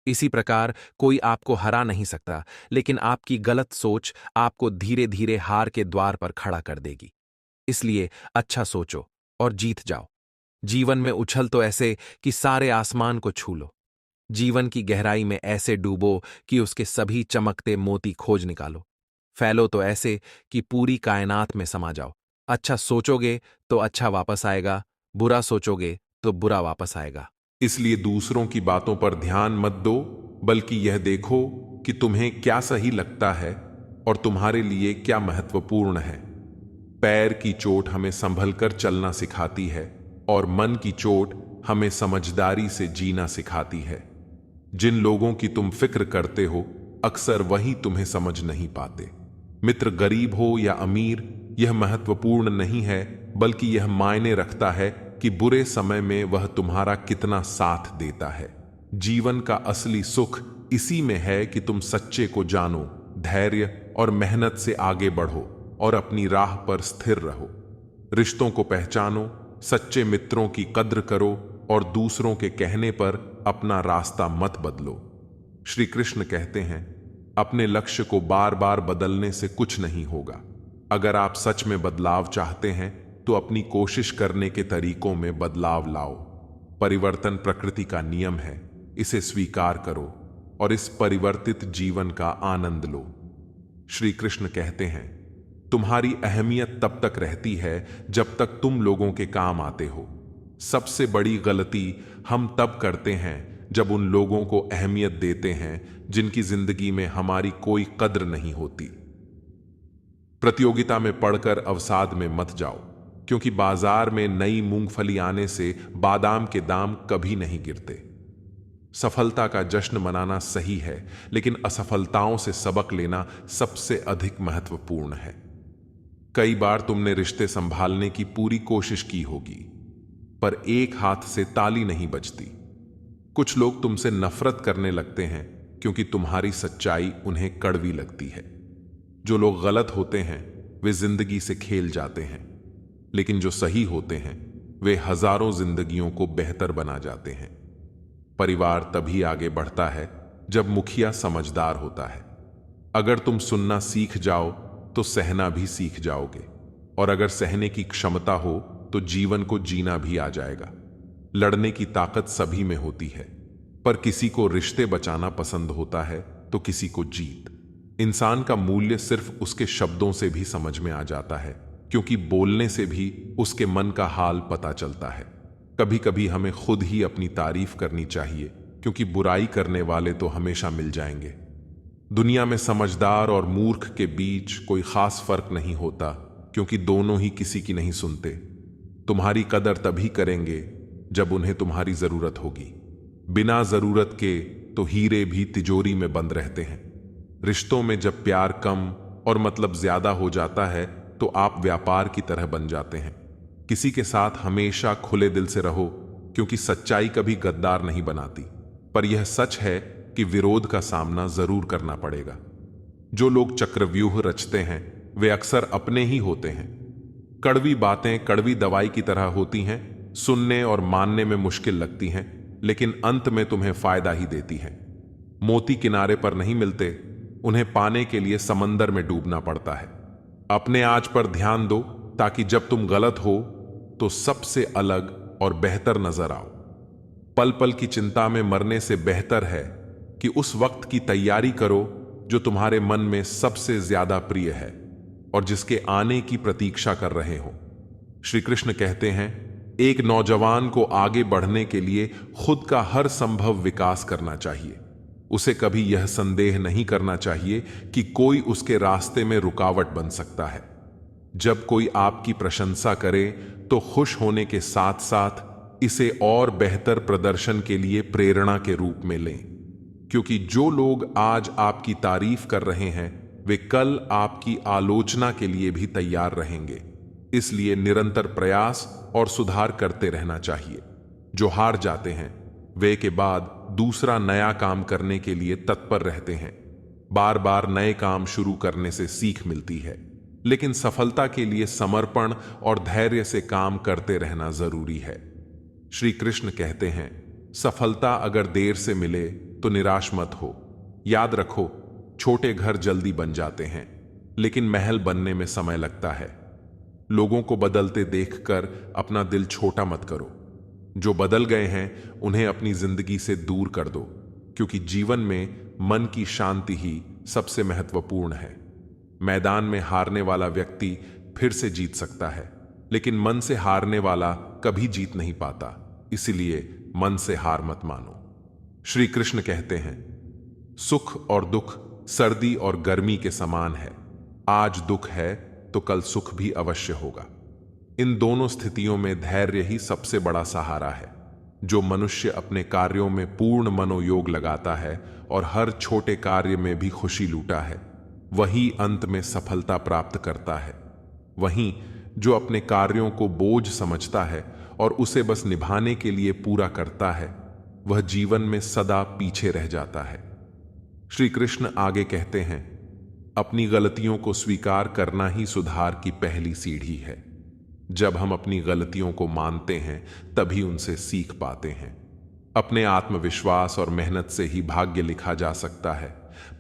इसी प्रकार कोई आपको हरा नहीं सकता, लेकिन आपकी गलत सोच आपको धीरे धीरे हार के द्वार पर खड़ा कर देगी। इसलिए अच्छा सोचो और जीत जाओ। जीवन में उछल तो ऐसे कि सारे आसमान को छू लो। जीवन की गहराई में ऐसे डूबो कि उसके सभी चमकते मोती खोज निकालो। फैलो तो ऐसे कि पूरी कायनात में समा जाओ। अच्छा सोचोगे तो अच्छा वापस आएगा, बुरा सोचोगे तो बुरा वापस आएगा। इसलिए दूसरों की बातों पर ध्यान मत दो, बल्कि यह देखो कि तुम्हें क्या सही लगता है और तुम्हारे लिए क्या महत्वपूर्ण है। पैर की चोट हमें संभल कर चलना सिखाती है, और मन की चोट हमें समझदारी से जीना सिखाती है। जिन लोगों की तुम फिक्र करते हो, अक्सर वही तुम्हें समझ नहीं पाते। मित्र गरीब हो या अमीर, यह महत्वपूर्ण नहीं है, बल्कि यह मायने रखता है कि बुरे समय में वह तुम्हारा कितना साथ देता है। जीवन का असली सुख इसी में है कि तुम सच्चे को जानो, धैर्य और मेहनत से आगे बढ़ो और अपनी राह पर स्थिर रहो। रिश्तों को पहचानो, सच्चे मित्रों की कद्र करो और दूसरों के कहने पर अपना रास्ता मत बदलो। श्री कृष्ण कहते हैं, अपने लक्ष्य को बार बार बदलने से कुछ नहीं होगा। अगर आप सच में बदलाव चाहते हैं तो अपनी कोशिश करने के तरीकों में बदलाव लाओ। परिवर्तन प्रकृति का नियम है, इसे स्वीकार करो और इस परिवर्तित जीवन का आनंद लो। श्री कृष्ण कहते हैं, तुम्हारी अहमियत तब तक रहती है जब तक तुम लोगों के काम आते हो। सबसे बड़ी गलती हम तब करते हैं जब उन लोगों को अहमियत देते हैं जिनकी जिंदगी में हमारी कोई कद्र नहीं होती। प्रतियोगिता में पढ़कर अवसाद में मत जाओ, क्योंकि बाजार में नई मूंगफली आने से बादाम के दाम कभी नहीं गिरते। सफलता का जश्न मनाना सही है, लेकिन असफलताओं से सबक लेना सबसे अधिक महत्वपूर्ण है। कई बार तुमने रिश्ते संभालने की पूरी कोशिश की होगी, पर एक हाथ से ताली नहीं बजती। कुछ लोग तुमसे नफरत करने लगते हैं क्योंकि तुम्हारी सच्चाई उन्हें कड़वी लगती है। जो लोग गलत होते हैं वे जिंदगी से खेल जाते हैं, लेकिन जो सही होते हैं वे हजारों जिंदगियों को बेहतर बना जाते हैं। परिवार तभी आगे बढ़ता है जब मुखिया समझदार होता है। अगर तुम सुनना सीख जाओ तो सहना भी सीख जाओगे, और अगर सहने की क्षमता हो तो जीवन को जीना भी आ जाएगा। लड़ने की ताकत सभी में होती है, पर किसी को रिश्ते बचाना पसंद होता है तो किसी को जीत। इंसान का मूल्य सिर्फ उसके शब्दों से भी समझ में आ जाता है, क्योंकि बोलने से भी उसके मन का हाल पता चलता है। कभी कभी हमें खुद ही अपनी तारीफ करनी चाहिए, क्योंकि बुराई करने वाले तो हमेशा मिल जाएंगे। दुनिया में समझदार और मूर्ख के बीच कोई खास फर्क नहीं होता, क्योंकि दोनों ही किसी की नहीं सुनते। तुम्हारी कदर तभी करेंगे जब उन्हें तुम्हारी जरूरत होगी। बिना जरूरत के तो हीरे भी तिजोरी में बंद रहते हैं। रिश्तों में जब प्यार कम और मतलब ज्यादा हो जाता है तो आप व्यापार की तरह बन जाते हैं। किसी के साथ हमेशा खुले दिल से रहो, क्योंकि सच्चाई कभी गद्दार नहीं बनाती। पर यह सच है कि विरोध का सामना जरूर करना पड़ेगा। जो लोग चक्रव्यूह रचते हैं वे अक्सर अपने ही होते हैं। कड़वी बातें कड़वी दवाई की तरह होती हैं, सुनने और मानने में मुश्किल लगती हैं, लेकिन अंत में तुम्हें फायदा ही देती हैं। मोती किनारे पर नहीं मिलते, उन्हें पाने के लिए समंदर में डूबना पड़ता है। अपने आज पर ध्यान दो, ताकि जब तुम गलत हो तो सबसे अलग और बेहतर नजर आओ। पल पल की चिंता में मरने से बेहतर है कि उस वक्त की तैयारी करो जो तुम्हारे मन में सबसे ज्यादा प्रिय है और जिसके आने की प्रतीक्षा कर रहे हो। श्री कृष्ण कहते हैं, एक नौजवान को आगे बढ़ने के लिए खुद का हर संभव विकास करना चाहिए। उसे कभी यह संदेह नहीं करना चाहिए कि कोई उसके रास्ते में रुकावट बन सकता है। जब कोई आपकी प्रशंसा करे तो खुश होने के साथ साथ इसे और बेहतर प्रदर्शन के लिए प्रेरणा के रूप में लें, क्योंकि जो लोग आज आपकी तारीफ कर रहे हैं वे कल आपकी आलोचना के लिए भी तैयार रहेंगे। इसलिए निरंतर प्रयास और सुधार करते रहना चाहिए। जो हार जाते हैं वे के बाद दूसरा नया काम करने के लिए तत्पर रहते हैं। बार बार नए काम शुरू करने से सीख मिलती है, लेकिन सफलता के लिए समर्पण और धैर्य से काम करते रहना जरूरी है। श्री कृष्ण कहते हैं, सफलता अगर देर से मिले तो निराश मत हो। याद रखो, छोटे घर जल्दी बन जाते हैं, लेकिन महल बनने में समय लगता है। लोगों को बदलते देखकर अपना दिल छोटा मत करो। जो बदल गए हैं उन्हें अपनी जिंदगी से दूर कर दो, क्योंकि जीवन में मन की शांति ही सबसे महत्वपूर्ण है। मैदान में हारने वाला व्यक्ति फिर से जीत सकता है, लेकिन मन से हारने वाला कभी जीत नहीं पाता। इसलिए मन से हार मत मानो। श्री कृष्ण कहते हैं, सुख और दुख सर्दी और गर्मी के समान है। आज दुख है तो कल सुख भी अवश्य होगा। इन दोनों स्थितियों में धैर्य ही सबसे बड़ा सहारा है। जो मनुष्य अपने कार्यों में पूर्ण मनोयोग लगाता है और हर छोटे कार्य में भी खुशी लूटा है, वही अंत में सफलता प्राप्त करता है। वहीं जो अपने कार्यों को बोझ समझता है और उसे बस निभाने के लिए पूरा करता है, वह जीवन में सदा पीछे रह जाता है। श्री कृष्ण आगे कहते हैं, अपनी गलतियों को स्वीकार करना ही सुधार की पहली सीढ़ी है। जब हम अपनी गलतियों को मानते हैं तभी उनसे सीख पाते हैं। अपने आत्मविश्वास और मेहनत से ही भाग्य लिखा जा सकता है,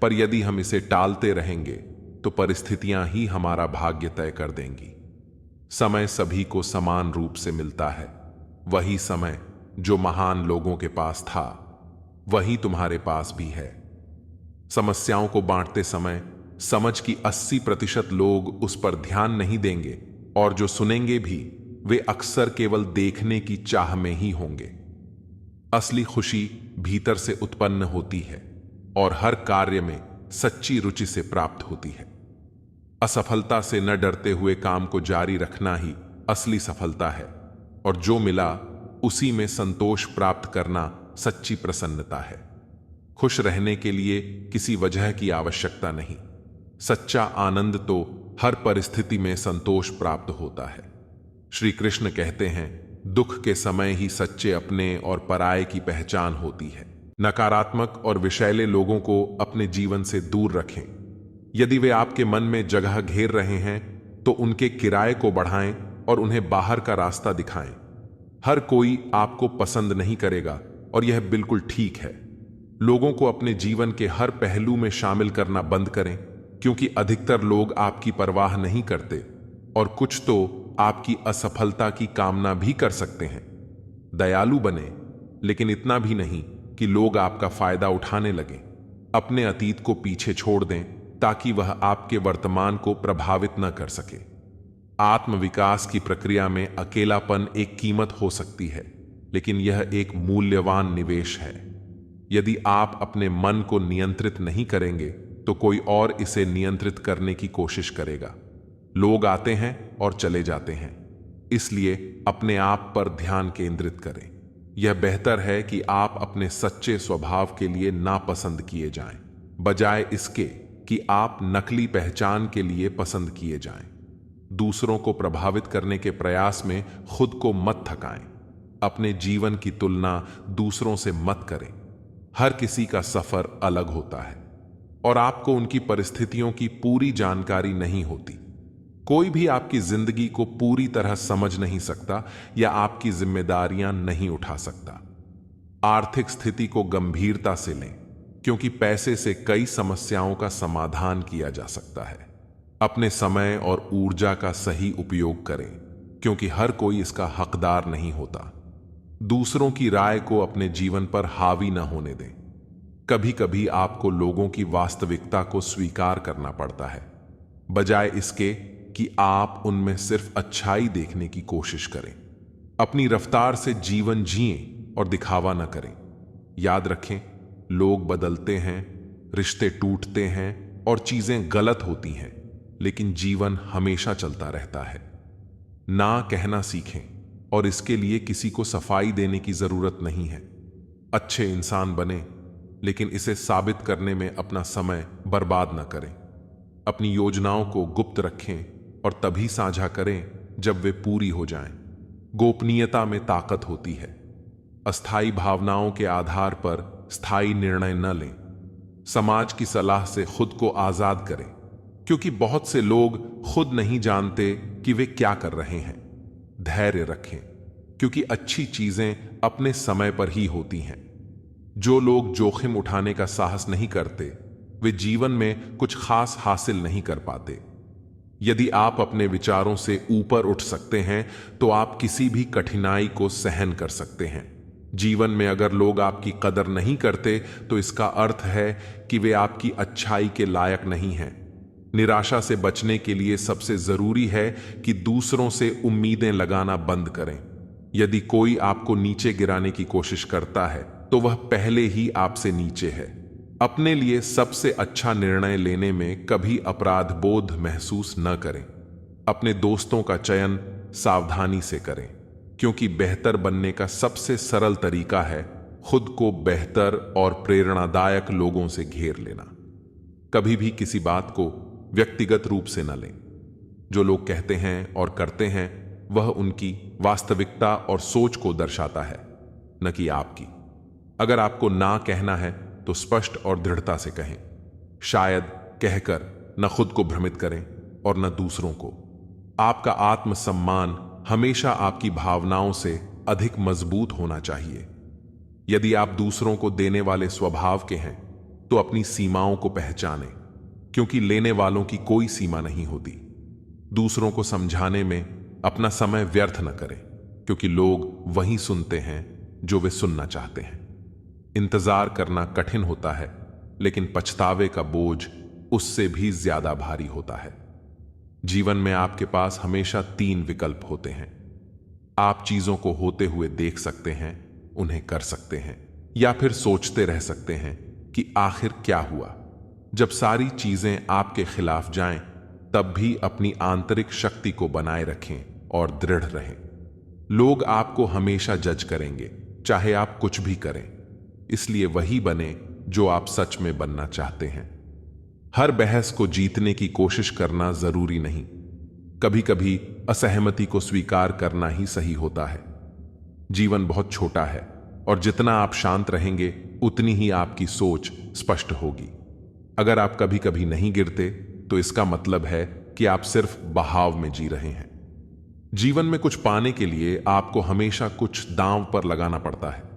पर यदि हम इसे टालते रहेंगे तो परिस्थितियां ही हमारा भाग्य तय कर देंगी। समय सभी को समान रूप से मिलता है। वही समय जो महान लोगों के पास था वही तुम्हारे पास भी है। समस्याओं को बांटते समय समझ की 80% लोग उस पर ध्यान नहीं देंगे, और जो सुनेंगे भी वे अक्सर केवल देखने की चाह में ही होंगे। असली खुशी भीतर से उत्पन्न होती है और हर कार्य में सच्ची रुचि से प्राप्त होती है। असफलता से न डरते हुए काम को जारी रखना ही असली सफलता है, और जो मिला उसी में संतोष प्राप्त करना सच्ची प्रसन्नता है। खुश रहने के लिए किसी वजह की आवश्यकता नहीं। सच्चा आनंद तो हर परिस्थिति में संतोष प्राप्त होता है। श्री कृष्ण कहते हैं, दुख के समय ही सच्चे अपने और पराये की पहचान होती है। नकारात्मक और विषैले लोगों को अपने जीवन से दूर रखें। यदि वे आपके मन में जगह घेर रहे हैं तो उनके किराए को बढ़ाएं और उन्हें बाहर का रास्ता दिखाएं। हर कोई आपको पसंद नहीं करेगा और यह बिल्कुल ठीक है। लोगों को अपने जीवन के हर पहलू में शामिल करना बंद करें, क्योंकि अधिकतर लोग आपकी परवाह नहीं करते और कुछ तो आपकी असफलता की कामना भी कर सकते हैं। दयालु बने, लेकिन इतना भी नहीं कि लोग आपका फायदा उठाने लगें। अपने अतीत को पीछे छोड़ दें ताकि वह आपके वर्तमान को प्रभावित न कर सके। आत्मविकास की प्रक्रिया में अकेलापन एक कीमत हो सकती है, लेकिन यह एक मूल्यवान निवेश है। यदि आप अपने मन को नियंत्रित नहीं करेंगे तो कोई और इसे नियंत्रित करने की कोशिश करेगा। लोग आते हैं और चले जाते हैं, इसलिए अपने आप पर ध्यान केंद्रित करें। यह बेहतर है कि आप अपने सच्चे स्वभाव के लिए नापसंद किए जाएं, बजाय इसके कि आप नकली पहचान के लिए पसंद किए जाएं। दूसरों को प्रभावित करने के प्रयास में खुद को मत थकाएं। अपने जीवन की तुलना दूसरों से मत करें। हर किसी का सफर अलग होता है और आपको उनकी परिस्थितियों की पूरी जानकारी नहीं होती। कोई भी आपकी जिंदगी को पूरी तरह समझ नहीं सकता या आपकी जिम्मेदारियां नहीं उठा सकता। आर्थिक स्थिति को गंभीरता से लें, क्योंकि पैसे से कई समस्याओं का समाधान किया जा सकता है। अपने समय और ऊर्जा का सही उपयोग करें, क्योंकि हर कोई इसका हकदार नहीं होता। दूसरों की राय को अपने जीवन पर हावी न होने दें। कभी कभी आपको लोगों की वास्तविकता को स्वीकार करना पड़ता है, बजाय इसके कि आप उनमें सिर्फ अच्छाई देखने की कोशिश करें। अपनी रफ्तार से जीवन जिएं और दिखावा न करें। याद रखें, लोग बदलते हैं, रिश्ते टूटते हैं और चीजें गलत होती हैं, लेकिन जीवन हमेशा चलता रहता है। ना कहना सीखें, और इसके लिए किसी को सफाई देने की जरूरत नहीं है। अच्छे इंसान बने, लेकिन इसे साबित करने में अपना समय बर्बाद न करें। अपनी योजनाओं को गुप्त रखें और तभी साझा करें जब वे पूरी हो जाएं। गोपनीयता में ताकत होती है। अस्थायी भावनाओं के आधार पर स्थायी निर्णय न लें। समाज की सलाह से खुद को आजाद करें, क्योंकि बहुत से लोग खुद नहीं जानते कि वे क्या कर रहे हैं। धैर्य रखें, क्योंकि अच्छी चीजें अपने समय पर ही होती हैं। जो लोग जोखिम उठाने का साहस नहीं करते, वे जीवन में कुछ खास हासिल नहीं कर पाते। यदि आप अपने विचारों से ऊपर उठ सकते हैं, तो आप किसी भी कठिनाई को सहन कर सकते हैं। जीवन में अगर लोग आपकी कदर नहीं करते, तो इसका अर्थ है कि वे आपकी अच्छाई के लायक नहीं हैं। निराशा से बचने के लिए सबसे जरूरी है कि दूसरों से उम्मीदें लगाना बंद करें। यदि कोई आपको नीचे गिराने की कोशिश करता है, तो वह पहले ही आपसे नीचे है। अपने लिए सबसे अच्छा निर्णय लेने में कभी अपराध बोध महसूस न करें। अपने दोस्तों का चयन सावधानी से करें, क्योंकि बेहतर बनने का सबसे सरल तरीका है खुद को बेहतर और प्रेरणादायक लोगों से घेर लेना। कभी भी किसी बात को व्यक्तिगत रूप से न लें। जो लोग कहते हैं और करते हैं, वह उनकी वास्तविकता और सोच को दर्शाता है, न कि आपकी। अगर आपको ना कहना है तो स्पष्ट और दृढ़ता से कहें। शायद कहकर न खुद को भ्रमित करें और न दूसरों को। आपका आत्मसम्मान हमेशा आपकी भावनाओं से अधिक मजबूत होना चाहिए। यदि आप दूसरों को देने वाले स्वभाव के हैं, तो अपनी सीमाओं को पहचानें, क्योंकि लेने वालों की कोई सीमा नहीं होती। दूसरों को समझाने में अपना समय व्यर्थ न करें, क्योंकि लोग वही सुनते हैं जो वे सुनना चाहते हैं। इंतजार करना कठिन होता है, लेकिन पछतावे का बोझ उससे भी ज्यादा भारी होता है। जीवन में आपके पास हमेशा 3 विकल्प होते हैं। आप चीजों को होते हुए देख सकते हैं, उन्हें कर सकते हैं, या फिर सोचते रह सकते हैं कि आखिर क्या हुआ। जब सारी चीजें आपके खिलाफ जाएं, तब भी अपनी आंतरिक शक्ति को बनाए रखें और दृढ़ रहें। लोग आपको हमेशा जज करेंगे, चाहे आप कुछ भी करें। इसलिए वही बने जो आप सच में बनना चाहते हैं। हर बहस को जीतने की कोशिश करना जरूरी नहीं। कभी कभी असहमति को स्वीकार करना ही सही होता है। जीवन बहुत छोटा है, और जितना आप शांत रहेंगे, उतनी ही आपकी सोच स्पष्ट होगी। अगर आप कभी कभी नहीं गिरते, तो इसका मतलब है कि आप सिर्फ बहाव में जी रहे हैं। जीवन में कुछ पाने के लिए आपको हमेशा कुछ दांव पर लगाना पड़ता है।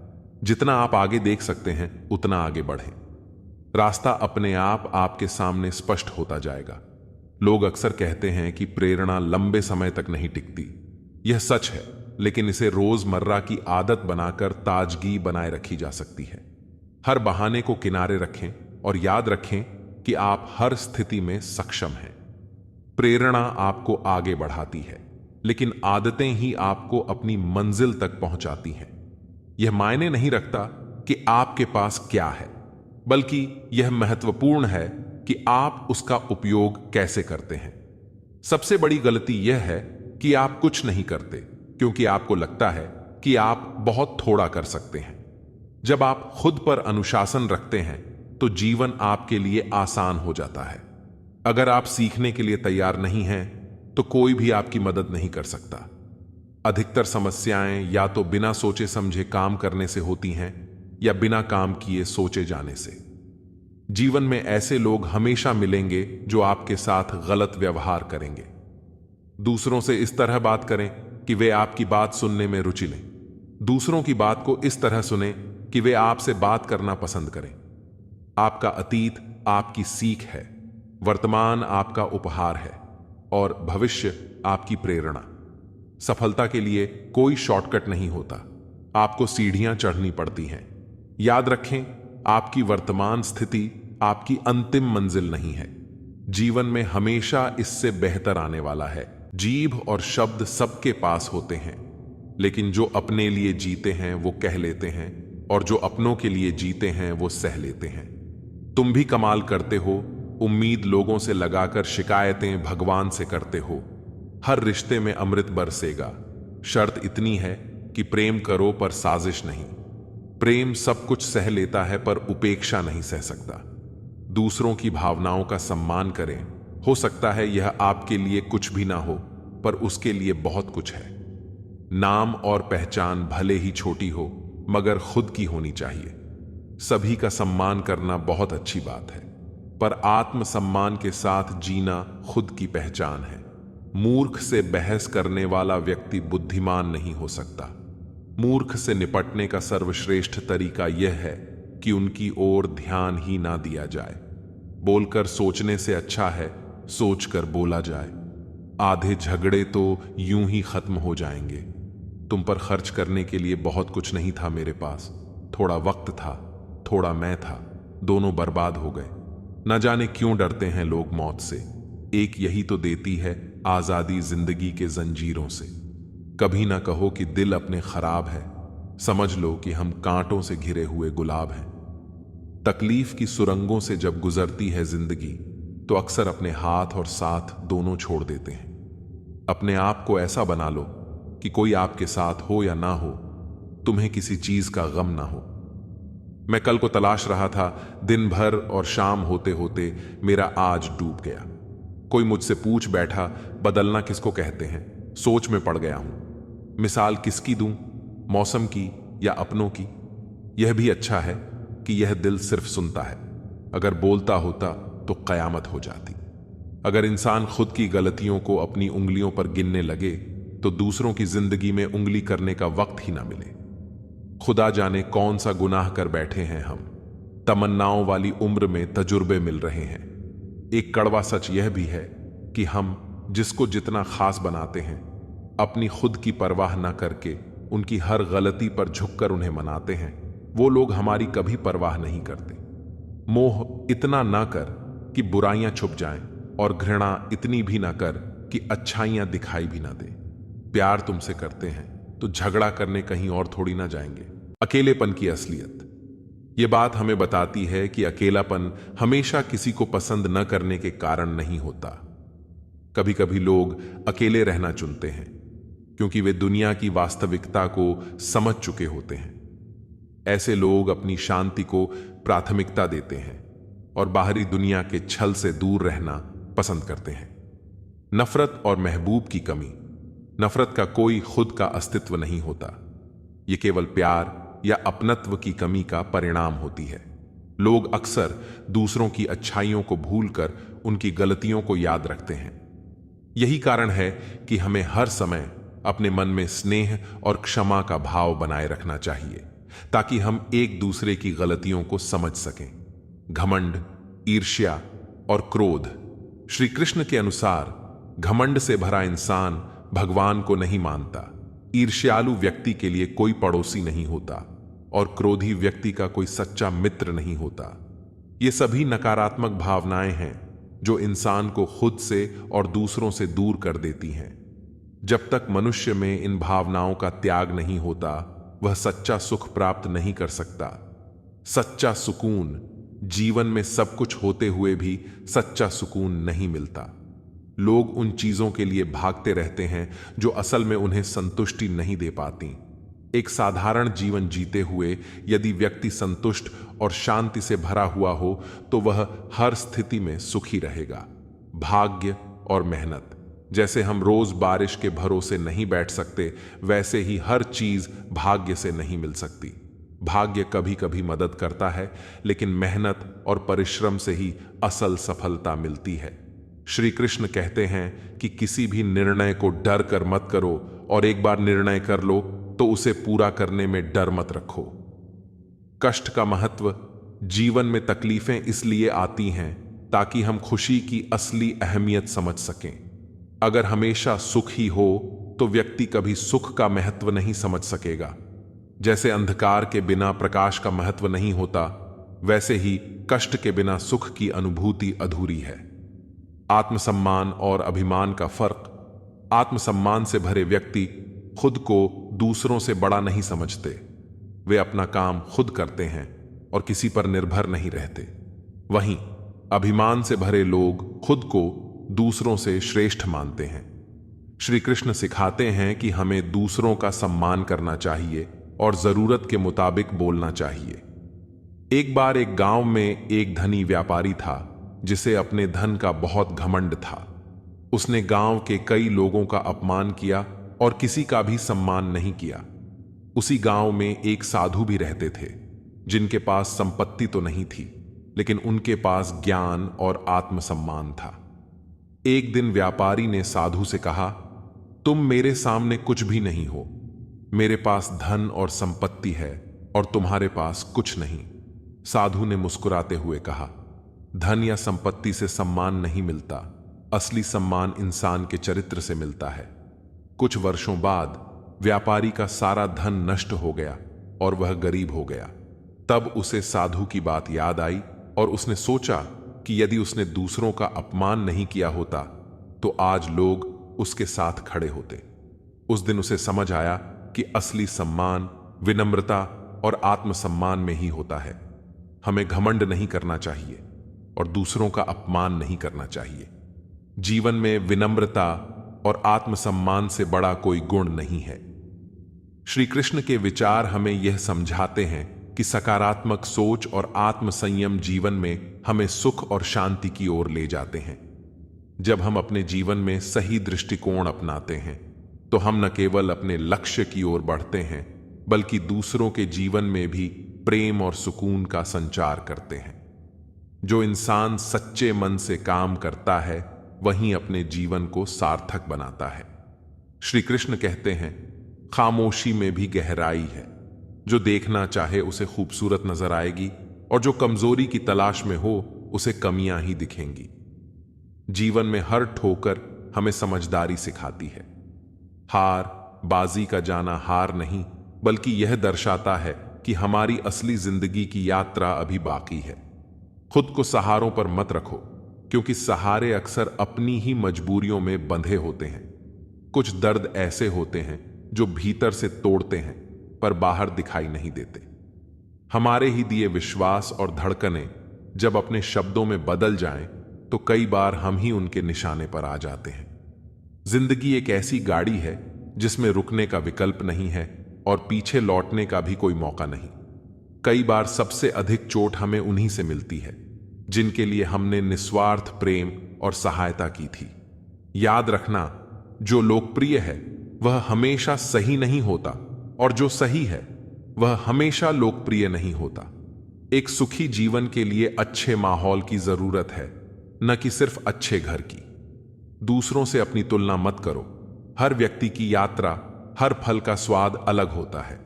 जितना आप आगे देख सकते हैं, उतना आगे बढ़ें। रास्ता अपने आप आपके सामने स्पष्ट होता जाएगा। लोग अक्सर कहते हैं कि प्रेरणा लंबे समय तक नहीं टिकती। यह सच है, लेकिन इसे रोजमर्रा की आदत बनाकर ताजगी बनाए रखी जा सकती है। हर बहाने को किनारे रखें और याद रखें कि आप हर स्थिति में सक्षम हैं। प्रेरणा आपको आगे बढ़ाती है, लेकिन आदतें ही आपको अपनी मंजिल तक पहुंचाती हैं। यह मायने नहीं रखता कि आपके पास क्या है, बल्कि यह महत्वपूर्ण है कि आप उसका उपयोग कैसे करते हैं। सबसे बड़ी गलती यह है कि आप कुछ नहीं करते क्योंकि आपको लगता है कि आप बहुत थोड़ा कर सकते हैं। जब आप खुद पर अनुशासन रखते हैं तो जीवन आपके लिए आसान हो जाता है। अगर आप सीखने के लिए तैयार नहीं हैं तो कोई भी आपकी मदद नहीं कर सकता। अधिकतर समस्याएं या तो बिना सोचे समझे काम करने से होती हैं या बिना काम किए सोचे जाने से। जीवन में ऐसे लोग हमेशा मिलेंगे जो आपके साथ गलत व्यवहार करेंगे। दूसरों से इस तरह बात करें कि वे आपकी बात सुनने में रुचि लें। दूसरों की बात को इस तरह सुने कि वे आपसे बात करना पसंद करें। आपका अतीत आपकी सीख है, वर्तमान आपका उपहार है और भविष्य आपकी प्रेरणा। सफलता के लिए कोई शॉर्टकट नहीं होता, आपको सीढ़ियां चढ़नी पड़ती हैं। याद रखें, आपकी वर्तमान स्थिति आपकी अंतिम मंजिल नहीं है। जीवन में हमेशा इससे बेहतर आने वाला है। जीभ और शब्द सबके पास होते हैं, लेकिन जो अपने लिए जीते हैं वो कह लेते हैं और जो अपनों के लिए जीते हैं वो सह लेते हैं। तुम भी कमाल करते हो, उम्मीद लोगों से लगाकर शिकायतें भगवान से करते हो। हर रिश्ते में अमृत बरसेगा, शर्त इतनी है कि प्रेम करो पर साजिश नहीं। प्रेम सब कुछ सह लेता है पर उपेक्षा नहीं सह सकता। दूसरों की भावनाओं का सम्मान करें। हो सकता है यह आपके लिए कुछ भी ना हो, पर उसके लिए बहुत कुछ है। नाम और पहचान भले ही छोटी हो, मगर खुद की होनी चाहिए। सभी का सम्मान करना बहुत अच्छी बात है, पर आत्मसम्मान के साथ जीना खुद की पहचान है। मूर्ख से बहस करने वाला व्यक्ति बुद्धिमान नहीं हो सकता। मूर्ख से निपटने का सर्वश्रेष्ठ तरीका यह है कि उनकी ओर ध्यान ही ना दिया जाए। बोलकर सोचने से अच्छा है सोचकर बोला जाए। आधे झगड़े तो यूं ही खत्म हो जाएंगे। तुम पर खर्च करने के लिए बहुत कुछ नहीं था मेरे पास। थोड़ा वक्त था, थोड़ा मैं था, दोनों बर्बाद हो गए। न जाने क्यों डरते हैं लोग मौत से। एक यही तो देती है आजादी जिंदगी के जंजीरों से। कभी ना कहो कि दिल अपने खराब है, समझ लो कि हम कांटों से घिरे हुए गुलाब हैं। तकलीफ की सुरंगों से जब गुजरती है जिंदगी तो अक्सर अपने हाथ और साथ दोनों छोड़ देते हैं। अपने आप को ऐसा बना लो कि कोई आपके साथ हो या ना हो, तुम्हें किसी चीज का गम ना हो। मैं कल को तलाश रहा था, दिन भर और शाम होते होते मेरा आज डूब गया। कोई मुझसे पूछ बैठा, बदलना किसको कहते हैं? सोच में पड़ गया हूं। मिसाल किसकी दूं, मौसम की या अपनों की? यह भी अच्छा है कि यह दिल सिर्फ सुनता है। अगर बोलता होता तो कयामत हो जाती। अगर इंसान खुद की गलतियों को अपनी उंगलियों पर गिनने लगे तो दूसरों की जिंदगी में उंगली करने का वक्त ही ना मिले। खुदा जाने कौन सा गुनाह कर बैठे हैं हम। तमन्नाओं वाली उम्र में तजुर्बे मिल रहे हैं। एक कड़वा सच यह भी है कि हम जिसको जितना खास बनाते हैं, अपनी खुद की परवाह ना करके उनकी हर गलती पर झुककर उन्हें मनाते हैं, वो लोग हमारी कभी परवाह नहीं करते। मोह इतना ना कर कि बुराइयां छुप जाएं और घृणा इतनी भी ना कर कि अच्छाइयां दिखाई भी ना दे। प्यार तुमसे करते हैं तो झगड़ा करने कहीं और थोड़ी ना जाएंगे। अकेलेपन की असलियत यह बात हमें बताती है कि अकेलापन हमेशा किसी को पसंद न करने के कारण नहीं होता। कभी कभी लोग अकेले रहना चुनते हैं क्योंकि वे दुनिया की वास्तविकता को समझ चुके होते हैं। ऐसे लोग अपनी शांति को प्राथमिकता देते हैं और बाहरी दुनिया के छल से दूर रहना पसंद करते हैं। नफरत और महबूब की कमी। नफरत का कोई खुद का अस्तित्व नहीं होता, यह केवल प्यार या अपनत्व की कमी का परिणाम होती है। लोग अक्सर दूसरों की अच्छाइयों को भूलकर उनकी गलतियों को याद रखते हैं। यही कारण है कि हमें हर समय अपने मन में स्नेह और क्षमा का भाव बनाए रखना चाहिए ताकि हम एक दूसरे की गलतियों को समझ सकें। घमंड, ईर्ष्या और क्रोध श्री कृष्ण के अनुसार घमंड से भरा इंसान भगवान को नहीं मानता। ईर्ष्यालु व्यक्ति के लिए कोई पड़ोसी नहीं होता और क्रोधी व्यक्ति का कोई सच्चा मित्र नहीं होता। ये सभी नकारात्मक भावनाएं हैं जो इंसान को खुद से और दूसरों से दूर कर देती हैं। जब तक मनुष्य में इन भावनाओं का त्याग नहीं होता, वह सच्चा सुख प्राप्त नहीं कर सकता। सच्चा सुकून, जीवन में सब कुछ होते हुए भी सच्चा सुकून नहीं मिलता। लोग उन चीजों के लिए भागते रहते हैं जो असल में उन्हें संतुष्टि नहीं दे पाती। एक साधारण जीवन जीते हुए यदि व्यक्ति संतुष्ट और शांति से भरा हुआ हो तो वह हर स्थिति में सुखी रहेगा। भाग्य और मेहनत, जैसे हम रोज बारिश के भरोसे नहीं बैठ सकते, वैसे ही हर चीज भाग्य से नहीं मिल सकती। भाग्य कभी कभी मदद करता है, लेकिन मेहनत और परिश्रम से ही असल सफलता मिलती है। श्री कृष्ण कहते हैं कि किसी भी निर्णय को डर कर मत करो, और एक बार निर्णय कर लो तो उसे पूरा करने में डर मत रखो। कष्ट का महत्व, जीवन में तकलीफें इसलिए आती हैं ताकि हम खुशी की असली अहमियत समझ सकें। अगर हमेशा सुख ही हो तो व्यक्ति कभी सुख का महत्व नहीं समझ सकेगा। जैसे अंधकार के बिना प्रकाश का महत्व नहीं होता, वैसे ही कष्ट के बिना सुख की अनुभूति अधूरी है। आत्मसम्मान और अभिमान का फर्क। आत्मसम्मान से भरे व्यक्ति खुद को दूसरों से बड़ा नहीं समझते। वे अपना काम खुद करते हैं और किसी पर निर्भर नहीं रहते। वहीं अभिमान से भरे लोग खुद को दूसरों से श्रेष्ठ मानते हैं। श्री कृष्ण सिखाते हैं कि हमें दूसरों का सम्मान करना चाहिए और जरूरत के मुताबिक बोलना चाहिए। एक बार एक गांव में एक धनी व्यापारी था जिसे अपने धन का बहुत घमंड था। उसने गांव के कई लोगों का अपमान किया और किसी का भी सम्मान नहीं किया। उसी गांव में एक साधु भी रहते थे जिनके पास संपत्ति तो नहीं थी, लेकिन उनके पास ज्ञान और आत्मसम्मान था। एक दिन व्यापारी ने साधु से कहा, तुम मेरे सामने कुछ भी नहीं हो। मेरे पास धन और संपत्ति है और तुम्हारे पास कुछ नहीं। साधु ने मुस्कुराते हुए कहा, धन या संपत्ति से सम्मान नहीं मिलता, असली सम्मान इंसान के चरित्र से मिलता है। कुछ वर्षों बाद व्यापारी का सारा धन नष्ट हो गया और वह गरीब हो गया। तब उसे साधु की बात याद आई और उसने सोचा कि यदि उसने दूसरों का अपमान नहीं किया होता तो आज लोग उसके साथ खड़े होते। उस दिन उसे समझ आया कि असली सम्मान विनम्रता और आत्मसम्मान में ही होता है। हमें घमंड नहीं करना चाहिए और दूसरों का अपमान नहीं करना चाहिए। जीवन में विनम्रता और आत्मसम्मान से बड़ा कोई गुण नहीं है। श्री कृष्ण के विचार हमें यह समझाते हैं कि सकारात्मक सोच और आत्मसंयम जीवन में हमें सुख और शांति की ओर ले जाते हैं। जब हम अपने जीवन में सही दृष्टिकोण अपनाते हैं तो हम न केवल अपने लक्ष्य की ओर बढ़ते हैं, बल्कि दूसरों के जीवन में भी प्रेम और सुकून का संचार करते हैं। जो इंसान सच्चे मन से काम करता है वहीं अपने जीवन को सार्थक बनाता है। श्री कृष्ण कहते हैं, खामोशी में भी गहराई है। जो देखना चाहे उसे खूबसूरत नजर आएगी और जो कमजोरी की तलाश में हो उसे कमियां ही दिखेंगी। जीवन में हर ठोकर हमें समझदारी सिखाती है। हार बाजी का जाना हार नहीं, बल्कि यह दर्शाता है कि हमारी असली जिंदगी की यात्रा अभी बाकी है। खुद को सहारों पर मत रखो, क्योंकि सहारे अक्सर अपनी ही मजबूरियों में बंधे होते हैं। कुछ दर्द ऐसे होते हैं जो भीतर से तोड़ते हैं पर बाहर दिखाई नहीं देते। हमारे ही दिए विश्वास और धड़कनें जब अपने शब्दों में बदल जाएं, तो कई बार हम ही उनके निशाने पर आ जाते हैं। जिंदगी एक ऐसी गाड़ी है जिसमें रुकने का विकल्प नहीं है और पीछे लौटने का भी कोई मौका नहीं। कई बार सबसे अधिक चोट हमें उन्हीं से मिलती है जिनके लिए हमने निस्वार्थ प्रेम और सहायता की थी। याद रखना, जो लोकप्रिय है वह हमेशा सही नहीं होता और जो सही है वह हमेशा लोकप्रिय नहीं होता। एक सुखी जीवन के लिए अच्छे माहौल की जरूरत है, न कि सिर्फ अच्छे घर की। दूसरों से अपनी तुलना मत करो। हर व्यक्ति की यात्रा, हर फल का स्वाद अलग होता है।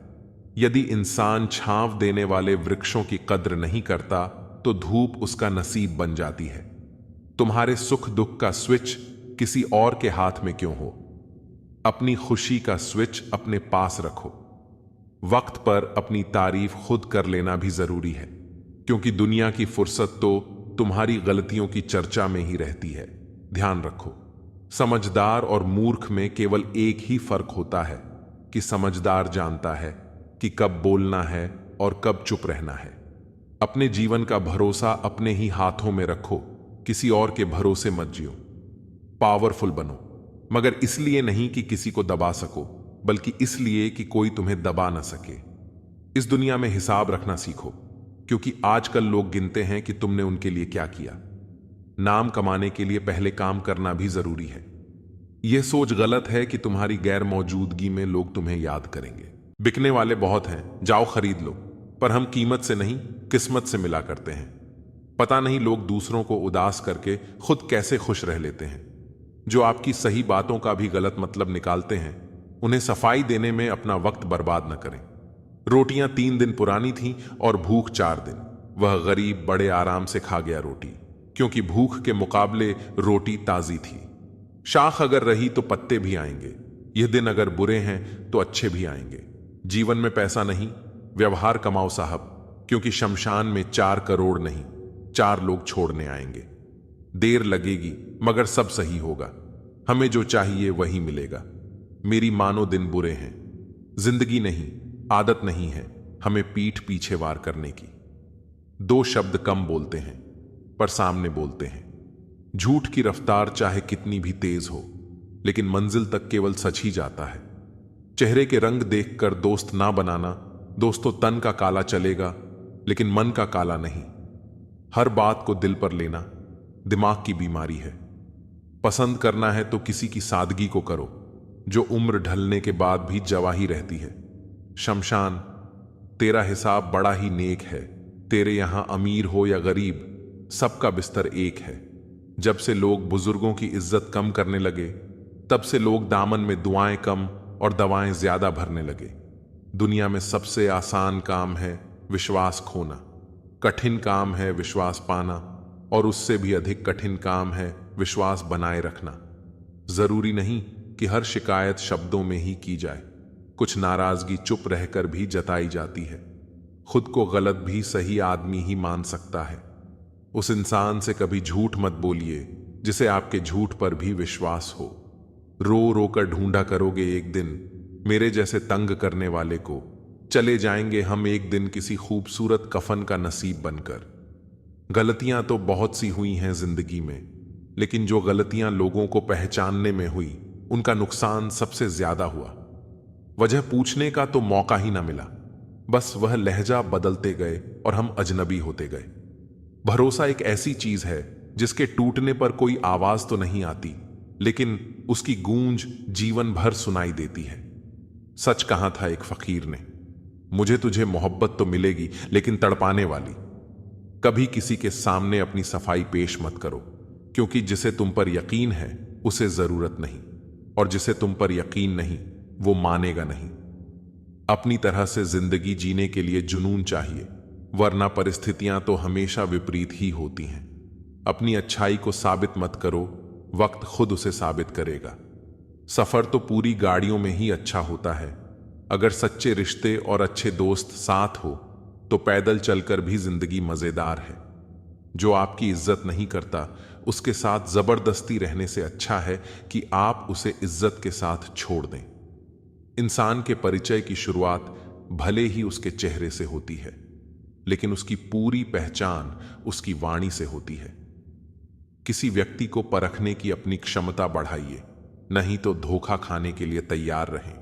यदि इंसान छांव देने वाले वृक्षों की कद्र नहीं करता तो धूप उसका नसीब बन जाती है। तुम्हारे सुख दुख का स्विच किसी और के हाथ में क्यों हो। अपनी खुशी का स्विच अपने पास रखो। वक्त पर अपनी तारीफ खुद कर लेना भी जरूरी है, क्योंकि दुनिया की फुर्सत तो तुम्हारी गलतियों की चर्चा में ही रहती है। ध्यान रखो, समझदार और मूर्ख में केवल एक ही फर्क होता है कि समझदार जानता है कि कब बोलना है और कब चुप रहना है। अपने जीवन का भरोसा अपने ही हाथों में रखो, किसी और के भरोसे मत जियो। पावरफुल बनो, मगर इसलिए नहीं कि किसी को दबा सको, बल्कि इसलिए कि कोई तुम्हें दबा न सके। इस दुनिया में हिसाब रखना सीखो, क्योंकि आजकल लोग गिनते हैं कि तुमने उनके लिए क्या किया। नाम कमाने के लिए पहले काम करना भी जरूरी है। यह सोच गलत है कि तुम्हारी गैर मौजूदगी में लोग तुम्हें याद करेंगे। बिकने वाले बहुत हैं, जाओ खरीद लो, पर हम कीमत से नहीं किस्मत से मिला करते हैं। पता नहीं लोग दूसरों को उदास करके खुद कैसे खुश रह लेते हैं। जो आपकी सही बातों का भी गलत मतलब निकालते हैं, उन्हें सफाई देने में अपना वक्त बर्बाद न करें। रोटियां 3 दिन पुरानी थीं और भूख 4 दिन। वह गरीब बड़े आराम से खा गया रोटी, क्योंकि भूख के मुकाबले रोटी ताजी थी। शाख अगर रही तो पत्ते भी आएंगे। यह दिन अगर बुरे हैं तो अच्छे भी आएंगे। जीवन में पैसा नहीं, व्यवहार कमाओ साहब, क्योंकि शमशान में 4 करोड़ नहीं 4 लोग छोड़ने आएंगे। देर लगेगी मगर सब सही होगा। हमें जो चाहिए वही मिलेगा। मेरी मानो दिन बुरे हैं। जिंदगी नहीं, आदत नहीं है हमें पीठ पीछे वार करने की। 2 शब्द कम बोलते हैं पर सामने बोलते हैं। झूठ की रफ्तार चाहे कितनी भी तेज हो, लेकिन मंजिल तक केवल सच ही जाता है। चेहरे के रंग देखकर दोस्त ना बनाना। दोस्तों तन का काला चलेगा, लेकिन मन का काला नहीं। हर बात को दिल पर लेना दिमाग की बीमारी है। पसंद करना है तो किसी की सादगी को करो, जो उम्र ढलने के बाद भी जवा ही रहती है। शमशान, तेरा हिसाब बड़ा ही नेक है। तेरे यहां अमीर हो या गरीब, सबका बिस्तर एक है। जब से लोग बुजुर्गों की इज्जत कम करने लगे, तब से लोग दामन में दुआएं कम और दवाएं ज्यादा भरने लगे। दुनिया में सबसे आसान काम है विश्वास खोना, कठिन काम है विश्वास पाना, और उससे भी अधिक कठिन काम है विश्वास बनाए रखना। जरूरी नहीं कि हर शिकायत शब्दों में ही की जाए। कुछ नाराजगी चुप रहकर भी जताई जाती है। खुद को गलत भी सही आदमी ही मान सकता है। उस इंसान से कभी झूठ मत बोलिए जिसे आपके झूठ पर भी विश्वास हो। रो रो कर ढूंढा करोगे एक दिन मेरे जैसे तंग करने वाले को। चले जाएंगे हम एक दिन किसी खूबसूरत कफन का नसीब बनकर। गलतियां तो बहुत सी हुई हैं जिंदगी में, लेकिन जो गलतियां लोगों को पहचानने में हुई, उनका नुकसान सबसे ज्यादा हुआ। वजह पूछने का तो मौका ही ना मिला। बस वह लहजा बदलते गए और हम अजनबी होते गए। भरोसा एक ऐसी चीज है जिसके टूटने पर कोई आवाज तो नहीं आती, लेकिन उसकी गूंज जीवन भर सुनाई देती है। सच कहा था एक फकीर ने, मुझे तुझे मोहब्बत तो मिलेगी लेकिन तड़पाने वाली। कभी किसी के सामने अपनी सफाई पेश मत करो, क्योंकि जिसे तुम पर यकीन है उसे जरूरत नहीं, और जिसे तुम पर यकीन नहीं वो मानेगा नहीं। अपनी तरह से जिंदगी जीने के लिए जुनून चाहिए, वरना परिस्थितियां तो हमेशा विपरीत ही होती हैं। अपनी अच्छाई को साबित मत करो, वक्त खुद उसे साबित करेगा। सफर तो पूरी गाड़ियों में ही अच्छा होता है। अगर सच्चे रिश्ते और अच्छे दोस्त साथ हो तो पैदल चलकर भी जिंदगी मजेदार है। जो आपकी इज्जत नहीं करता उसके साथ जबरदस्ती रहने से अच्छा है कि आप उसे इज्जत के साथ छोड़ दें। इंसान के परिचय की शुरुआत भले ही उसके चेहरे से होती है, लेकिन उसकी पूरी पहचान उसकी वाणी से होती है। किसी व्यक्ति को परखने की अपनी क्षमता बढ़ाइए, नहीं तो धोखा खाने के लिए तैयार रहें।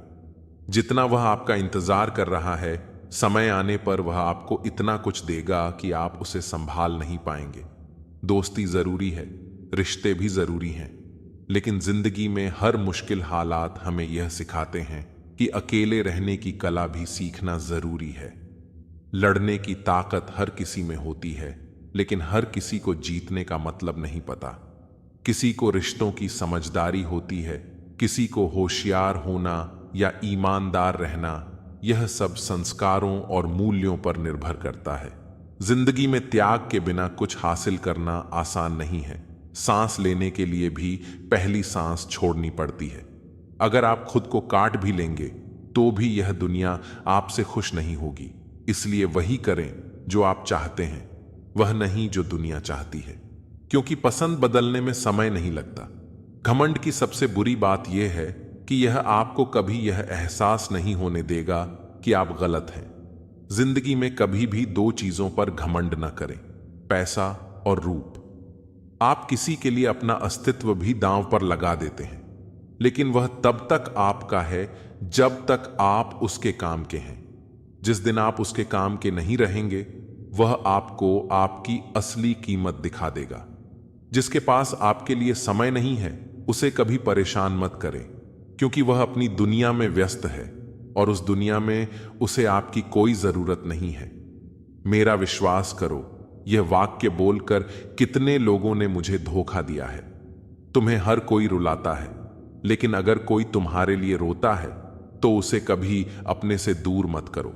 जितना वह आपका इंतजार कर रहा है, समय आने पर वह आपको इतना कुछ देगा कि आप उसे संभाल नहीं पाएंगे। दोस्ती जरूरी है, रिश्ते भी जरूरी हैं, लेकिन जिंदगी में हर मुश्किल हालात हमें यह सिखाते हैं कि अकेले रहने की कला भी सीखना जरूरी है। लड़ने की ताकत हर किसी में होती है, लेकिन हर किसी को जीतने का मतलब नहीं पता। किसी को रिश्तों की समझदारी होती है, किसी को होशियार होना या ईमानदार रहना। यह सब संस्कारों और मूल्यों पर निर्भर करता है। जिंदगी में त्याग के बिना कुछ हासिल करना आसान नहीं है। सांस लेने के लिए भी पहली सांस छोड़नी पड़ती है। अगर आप खुद को काट भी लेंगे तो भी यह दुनिया आपसे खुश नहीं होगी। इसलिए वही करें जो आप चाहते हैं, वह नहीं जो दुनिया चाहती है, क्योंकि पसंद बदलने में समय नहीं लगता। घमंड की सबसे बुरी बात यह है कि यह आपको कभी यह एहसास नहीं होने देगा कि आप गलत हैं। जिंदगी में कभी भी दो चीजों पर घमंड न करें, पैसा और रूप। आप किसी के लिए अपना अस्तित्व भी दांव पर लगा देते हैं, लेकिन वह तब तक आपका है जब तक आप उसके काम के हैं। जिस दिन आप उसके काम के नहीं रहेंगे, वह आपको आपकी असली कीमत दिखा देगा। जिसके पास आपके लिए समय नहीं है, उसे कभी परेशान मत करें, क्योंकि वह अपनी दुनिया में व्यस्त है और उस दुनिया में उसे आपकी कोई जरूरत नहीं है। मेरा विश्वास करो, यह वाक्य बोलकर कितने लोगों ने मुझे धोखा दिया है। तुम्हें हर कोई रुलाता है, लेकिन अगर कोई तुम्हारे लिए रोता है तो उसे कभी अपने से दूर मत करो।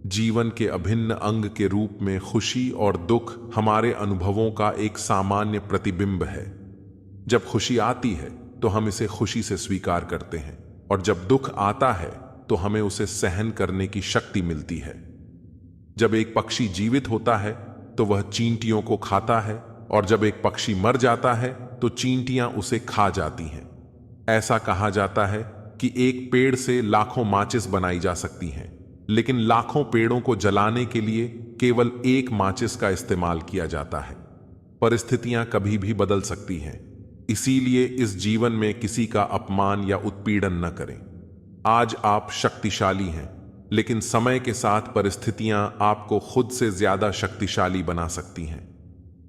जीवन के अभिन्न अंग के रूप में खुशी और दुख हमारे अनुभवों का एक सामान्य प्रतिबिंब है। जब खुशी आती है तो हम इसे खुशी से स्वीकार करते हैं, और जब दुख आता है तो हमें उसे सहन करने की शक्ति मिलती है। जब एक पक्षी जीवित होता है तो वह चींटियों को खाता है, और जब एक पक्षी मर जाता है तो चींटियां उसे खा जाती हैं। ऐसा कहा जाता है कि एक पेड़ से लाखों माचिस बनाई जा सकती हैं, लेकिन लाखों पेड़ों को जलाने के लिए केवल एक माचिस का इस्तेमाल किया जाता है। परिस्थितियां कभी भी बदल सकती हैं, इसीलिए इस जीवन में किसी का अपमान या उत्पीड़न न करें। आज आप शक्तिशाली हैं, लेकिन समय के साथ परिस्थितियां आपको खुद से ज्यादा शक्तिशाली बना सकती हैं।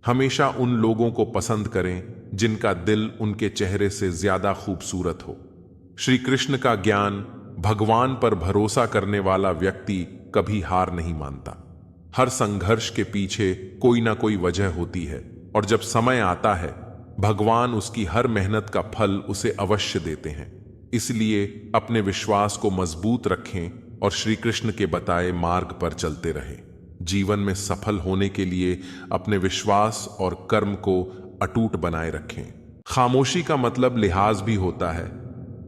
हमेशा उन लोगों को पसंद करें जिनका दिल उनके चेहरे से ज्यादा खूबसूरत हो। श्री कृष्ण का ज्ञान, भगवान पर भरोसा करने वाला व्यक्ति कभी हार नहीं मानता। हर संघर्ष के पीछे कोई ना कोई वजह होती है, और जब समय आता है भगवान उसकी हर मेहनत का फल उसे अवश्य देते हैं। इसलिए अपने विश्वास को मजबूत रखें और श्री कृष्ण के बताए मार्ग पर चलते रहें। जीवन में सफल होने के लिए अपने विश्वास और कर्म को अटूट बनाए रखें। खामोशी का मतलब लिहाज भी होता है,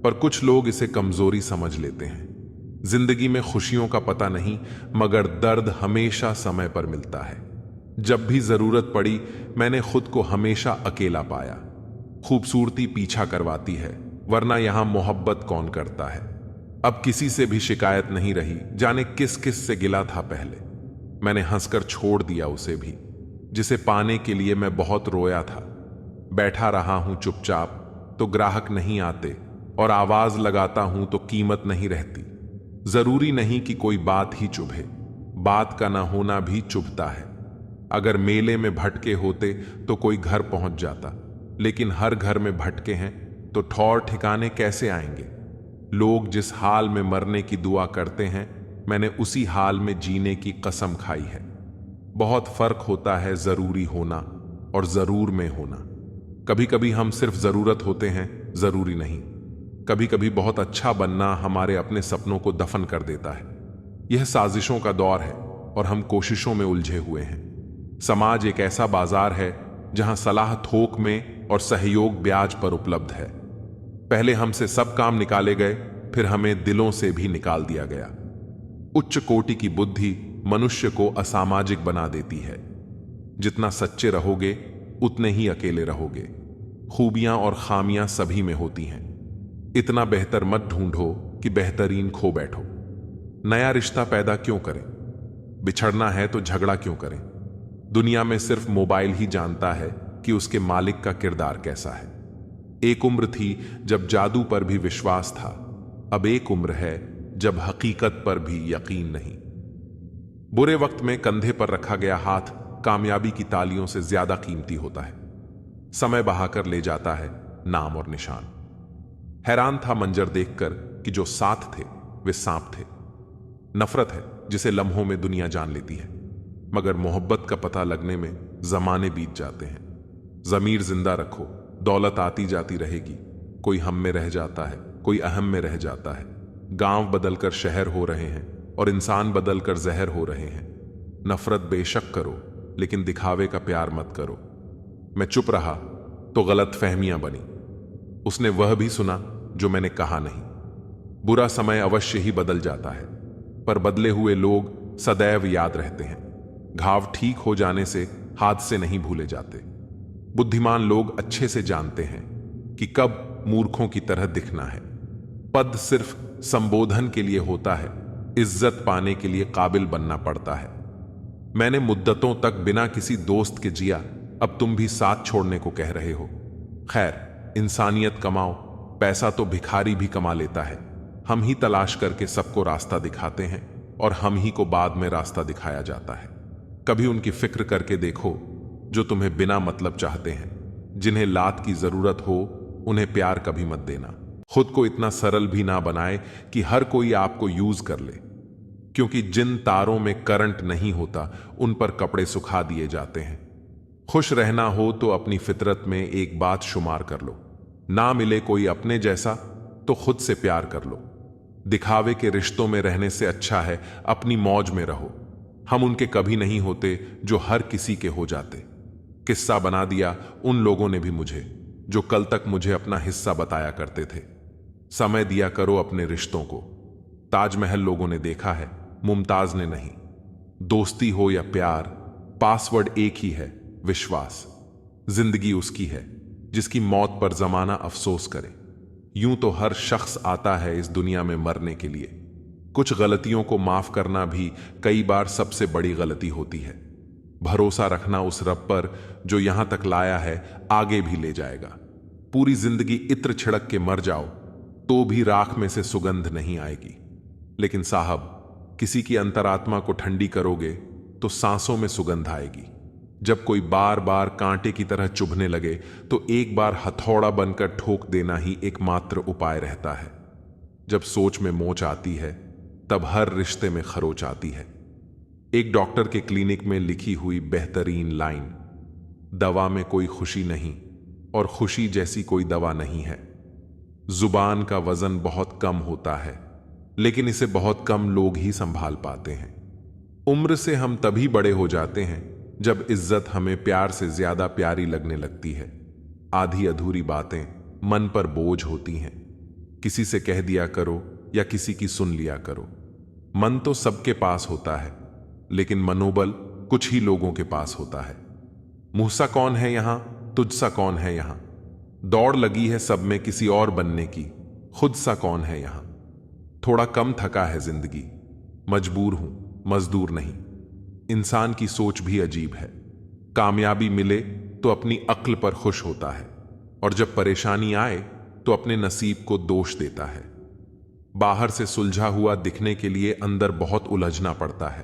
पर कुछ लोग इसे कमजोरी समझ लेते हैं। जिंदगी में खुशियों का पता नहीं, मगर दर्द हमेशा समय पर मिलता है। जब भी जरूरत पड़ी, मैंने खुद को हमेशा अकेला पाया। खूबसूरती पीछा करवाती है, वरना यहां मोहब्बत कौन करता है। अब किसी से भी शिकायत नहीं रही, जाने किस किस से गिला था पहले। मैंने हंसकर छोड़ दिया उसे भी, जिसे पाने के लिए मैं बहुत रोया था। बैठा रहा हूं चुपचाप तो ग्राहक नहीं आते, और आवाज लगाता हूं तो कीमत नहीं रहती। जरूरी नहीं कि कोई बात ही चुभे, बात का ना होना भी चुभता है। अगर मेले में भटके होते तो कोई घर पहुंच जाता, लेकिन हर घर में भटके हैं तो ठौर ठिकाने कैसे आएंगे। लोग जिस हाल में मरने की दुआ करते हैं, मैंने उसी हाल में जीने की कसम खाई है। बहुत फर्क होता है जरूरी होना और जरूर में होना। कभी कभी हम सिर्फ जरूरत होते हैं, जरूरी नहीं। कभी कभी बहुत अच्छा बनना हमारे अपने सपनों को दफन कर देता है। यह साजिशों का दौर है और हम कोशिशों में उलझे हुए हैं। समाज एक ऐसा बाजार है जहां सलाह थोक में और सहयोग ब्याज पर उपलब्ध है। पहले हमसे सब काम निकाले गए, फिर हमें दिलों से भी निकाल दिया गया। उच्च कोटि की बुद्धि मनुष्य को असामाजिक बना देती है। जितना सच्चे रहोगे उतने ही अकेले रहोगे। खूबियां और खामियां सभी में होती हैं। इतना बेहतर मत ढूंढो कि बेहतरीन खो बैठो। नया रिश्ता पैदा क्यों करें? बिछड़ना है तो झगड़ा क्यों करें? दुनिया में सिर्फ मोबाइल ही जानता है कि उसके मालिक का किरदार कैसा है। एक उम्र थी जब जादू पर भी विश्वास था, अब एक उम्र है जब हकीकत पर भी यकीन नहीं। बुरे वक्त में कंधे पर रखा गया हाथ कामयाबी की तालियों से ज्यादा कीमती होता है। समय बहाकर ले जाता है नाम और निशान। हैरान था मंजर देखकर कि जो साथ थे वे सांप थे। नफरत है जिसे लम्हों में दुनिया जान लेती है, मगर मोहब्बत का पता लगने में जमाने बीत जाते हैं। जमीर जिंदा रखो, दौलत आती जाती रहेगी। कोई हम में रह जाता है, कोई अहम में रह जाता है। गांव बदलकर शहर हो रहे हैं और इंसान बदलकर जहर हो रहे हैं। नफरत बेशक करो, लेकिन दिखावे का प्यार मत करो। मैं चुप रहा तो गलतफहमियां बनी। उसने वह भी सुना जो मैंने कहा नहीं। बुरा समय अवश्य ही बदल जाता है, पर बदले हुए लोग सदैव याद रहते हैं। घाव ठीक हो जाने से हादसे नहीं भूले जाते। बुद्धिमान लोग अच्छे से जानते हैं कि कब मूर्खों की तरह दिखना है। पद सिर्फ संबोधन के लिए होता है, इज्जत पाने के लिए काबिल बनना पड़ता है। मैंने मुद्दतों तक बिना किसी दोस्त के जिया, अब तुम भी साथ छोड़ने को कह रहे हो। खैर, इंसानियत कमाओ, पैसा तो भिखारी भी कमा लेता है। हम ही तलाश करके सबको रास्ता दिखाते हैं और हम ही को बाद में रास्ता दिखाया जाता है। कभी उनकी फिक्र करके देखो जो तुम्हें बिना मतलब चाहते हैं। जिन्हें लात की जरूरत हो उन्हें प्यार कभी मत देना। खुद को इतना सरल भी ना बनाए कि हर कोई आपको यूज कर ले, क्योंकि जिन तारों में करंट नहीं होता उन पर कपड़े सुखा दिए जाते हैं। खुश रहना हो तो अपनी फितरत में एक बात शुमार कर लो, ना मिले कोई अपने जैसा तो खुद से प्यार कर लो। दिखावे के रिश्तों में रहने से अच्छा है अपनी मौज में रहो। हम उनके कभी नहीं होते जो हर किसी के हो जाते। किस्सा बना दिया उन लोगों ने भी मुझे, जो कल तक मुझे अपना हिस्सा बताया करते थे। समय दिया करो अपने रिश्तों को। ताजमहल लोगों ने देखा है, मुमताज ने नहीं। दोस्ती हो या प्यार, पासवर्ड एक ही है, विश्वास। जिंदगी उसकी है जिसकी मौत पर जमाना अफसोस करे। यूं तो हर शख्स आता है इस दुनिया में मरने के लिए। कुछ गलतियों को माफ करना भी कई बार सबसे बड़ी गलती होती है। भरोसा रखना उस रब पर जो यहां तक लाया है आगे भी ले जाएगा। पूरी जिंदगी इत्र छिड़क के मर जाओ तो भी राख में से सुगंध नहीं आएगी, लेकिन साहब किसी की अंतरात्मा को ठंडी करोगे तो सांसों में सुगंध आएगी। जब कोई बार बार कांटे की तरह चुभने लगे तो एक बार हथौड़ा बनकर ठोक देना ही एकमात्र उपाय रहता है। जब सोच में मोच आती है तब हर रिश्ते में खरोच आती है। एक डॉक्टर के क्लिनिक में लिखी हुई बेहतरीन लाइन, दवा में कोई खुशी नहीं और खुशी जैसी कोई दवा नहीं है। जुबान का वजन बहुत कम होता है, लेकिन इसे बहुत कम लोग ही संभाल पाते हैं। उम्र से हम तभी बड़े हो जाते हैं जब इज्जत हमें प्यार से ज्यादा प्यारी लगने लगती है। आधी अधूरी बातें मन पर बोझ होती हैं। किसी से कह दिया करो या किसी की सुन लिया करो। मन तो सबके पास होता है, लेकिन मनोबल कुछ ही लोगों के पास होता है। मुझसा कौन है यहां, तुझसा कौन है यहां। दौड़ लगी है सब में किसी और बनने की, खुद सा कौन है यहां। थोड़ा कम थका है जिंदगी, मजबूर हूं, मजदूर नहीं। इंसान की सोच भी अजीब है। कामयाबी मिले तो अपनी अक्ल पर खुश होता है, और जब परेशानी आए तो अपने नसीब को दोष देता है। बाहर से सुलझा हुआ दिखने के लिए अंदर बहुत उलझना पड़ता है।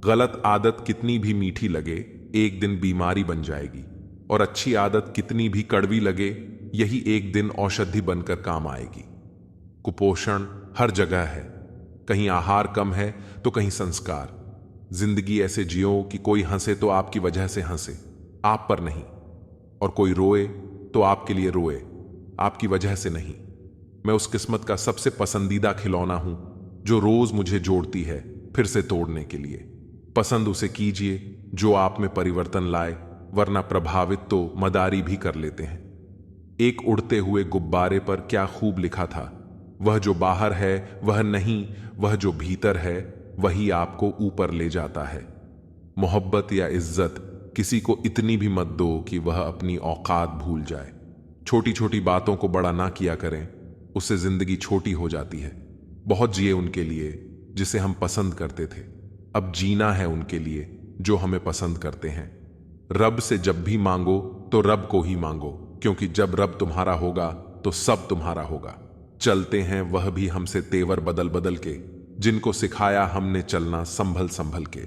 गलत आदत कितनी भी मीठी लगे एक दिन बीमारी बन जाएगी, और अच्छी आदत कितनी भी कड़वी लगे यही एक दिन औषधि बनकर काम आएगी। कुपोषण हर जगह है, कहीं आहार कम है तो कहीं संस्कार। जिंदगी ऐसे जियो कि कोई हंसे तो आपकी वजह से हंसे, आप पर नहीं, और कोई रोए तो आपके लिए रोए, आपकी वजह से नहीं। मैं उस किस्मत का सबसे पसंदीदा खिलौना हूं जो रोज मुझे जोड़ती है फिर से तोड़ने के लिए। पसंद उसे कीजिए जो आप में परिवर्तन लाए, वरना प्रभावित तो मदारी भी कर लेते हैं। एक उड़ते हुए गुब्बारे पर क्या खूब लिखा था, वह जो बाहर है वह नहीं, वह जो भीतर है वही आपको ऊपर ले जाता है। मोहब्बत या इज्जत किसी को इतनी भी मत दो कि वह अपनी औकात भूल जाए। छोटी छोटी बातों को बड़ा ना किया करें, उससे जिंदगी छोटी हो जाती है। बहुत जिए उनके लिए जिसे हम पसंद करते थे, अब जीना है उनके लिए जो हमें पसंद करते हैं। रब से जब भी मांगो तो रब को ही मांगो, क्योंकि जब रब तुम्हारा होगा तो सब तुम्हारा होगा। चलते हैं वह भी हमसे तेवर बदल बदल के, जिनको सिखाया हमने चलना संभल संभल के।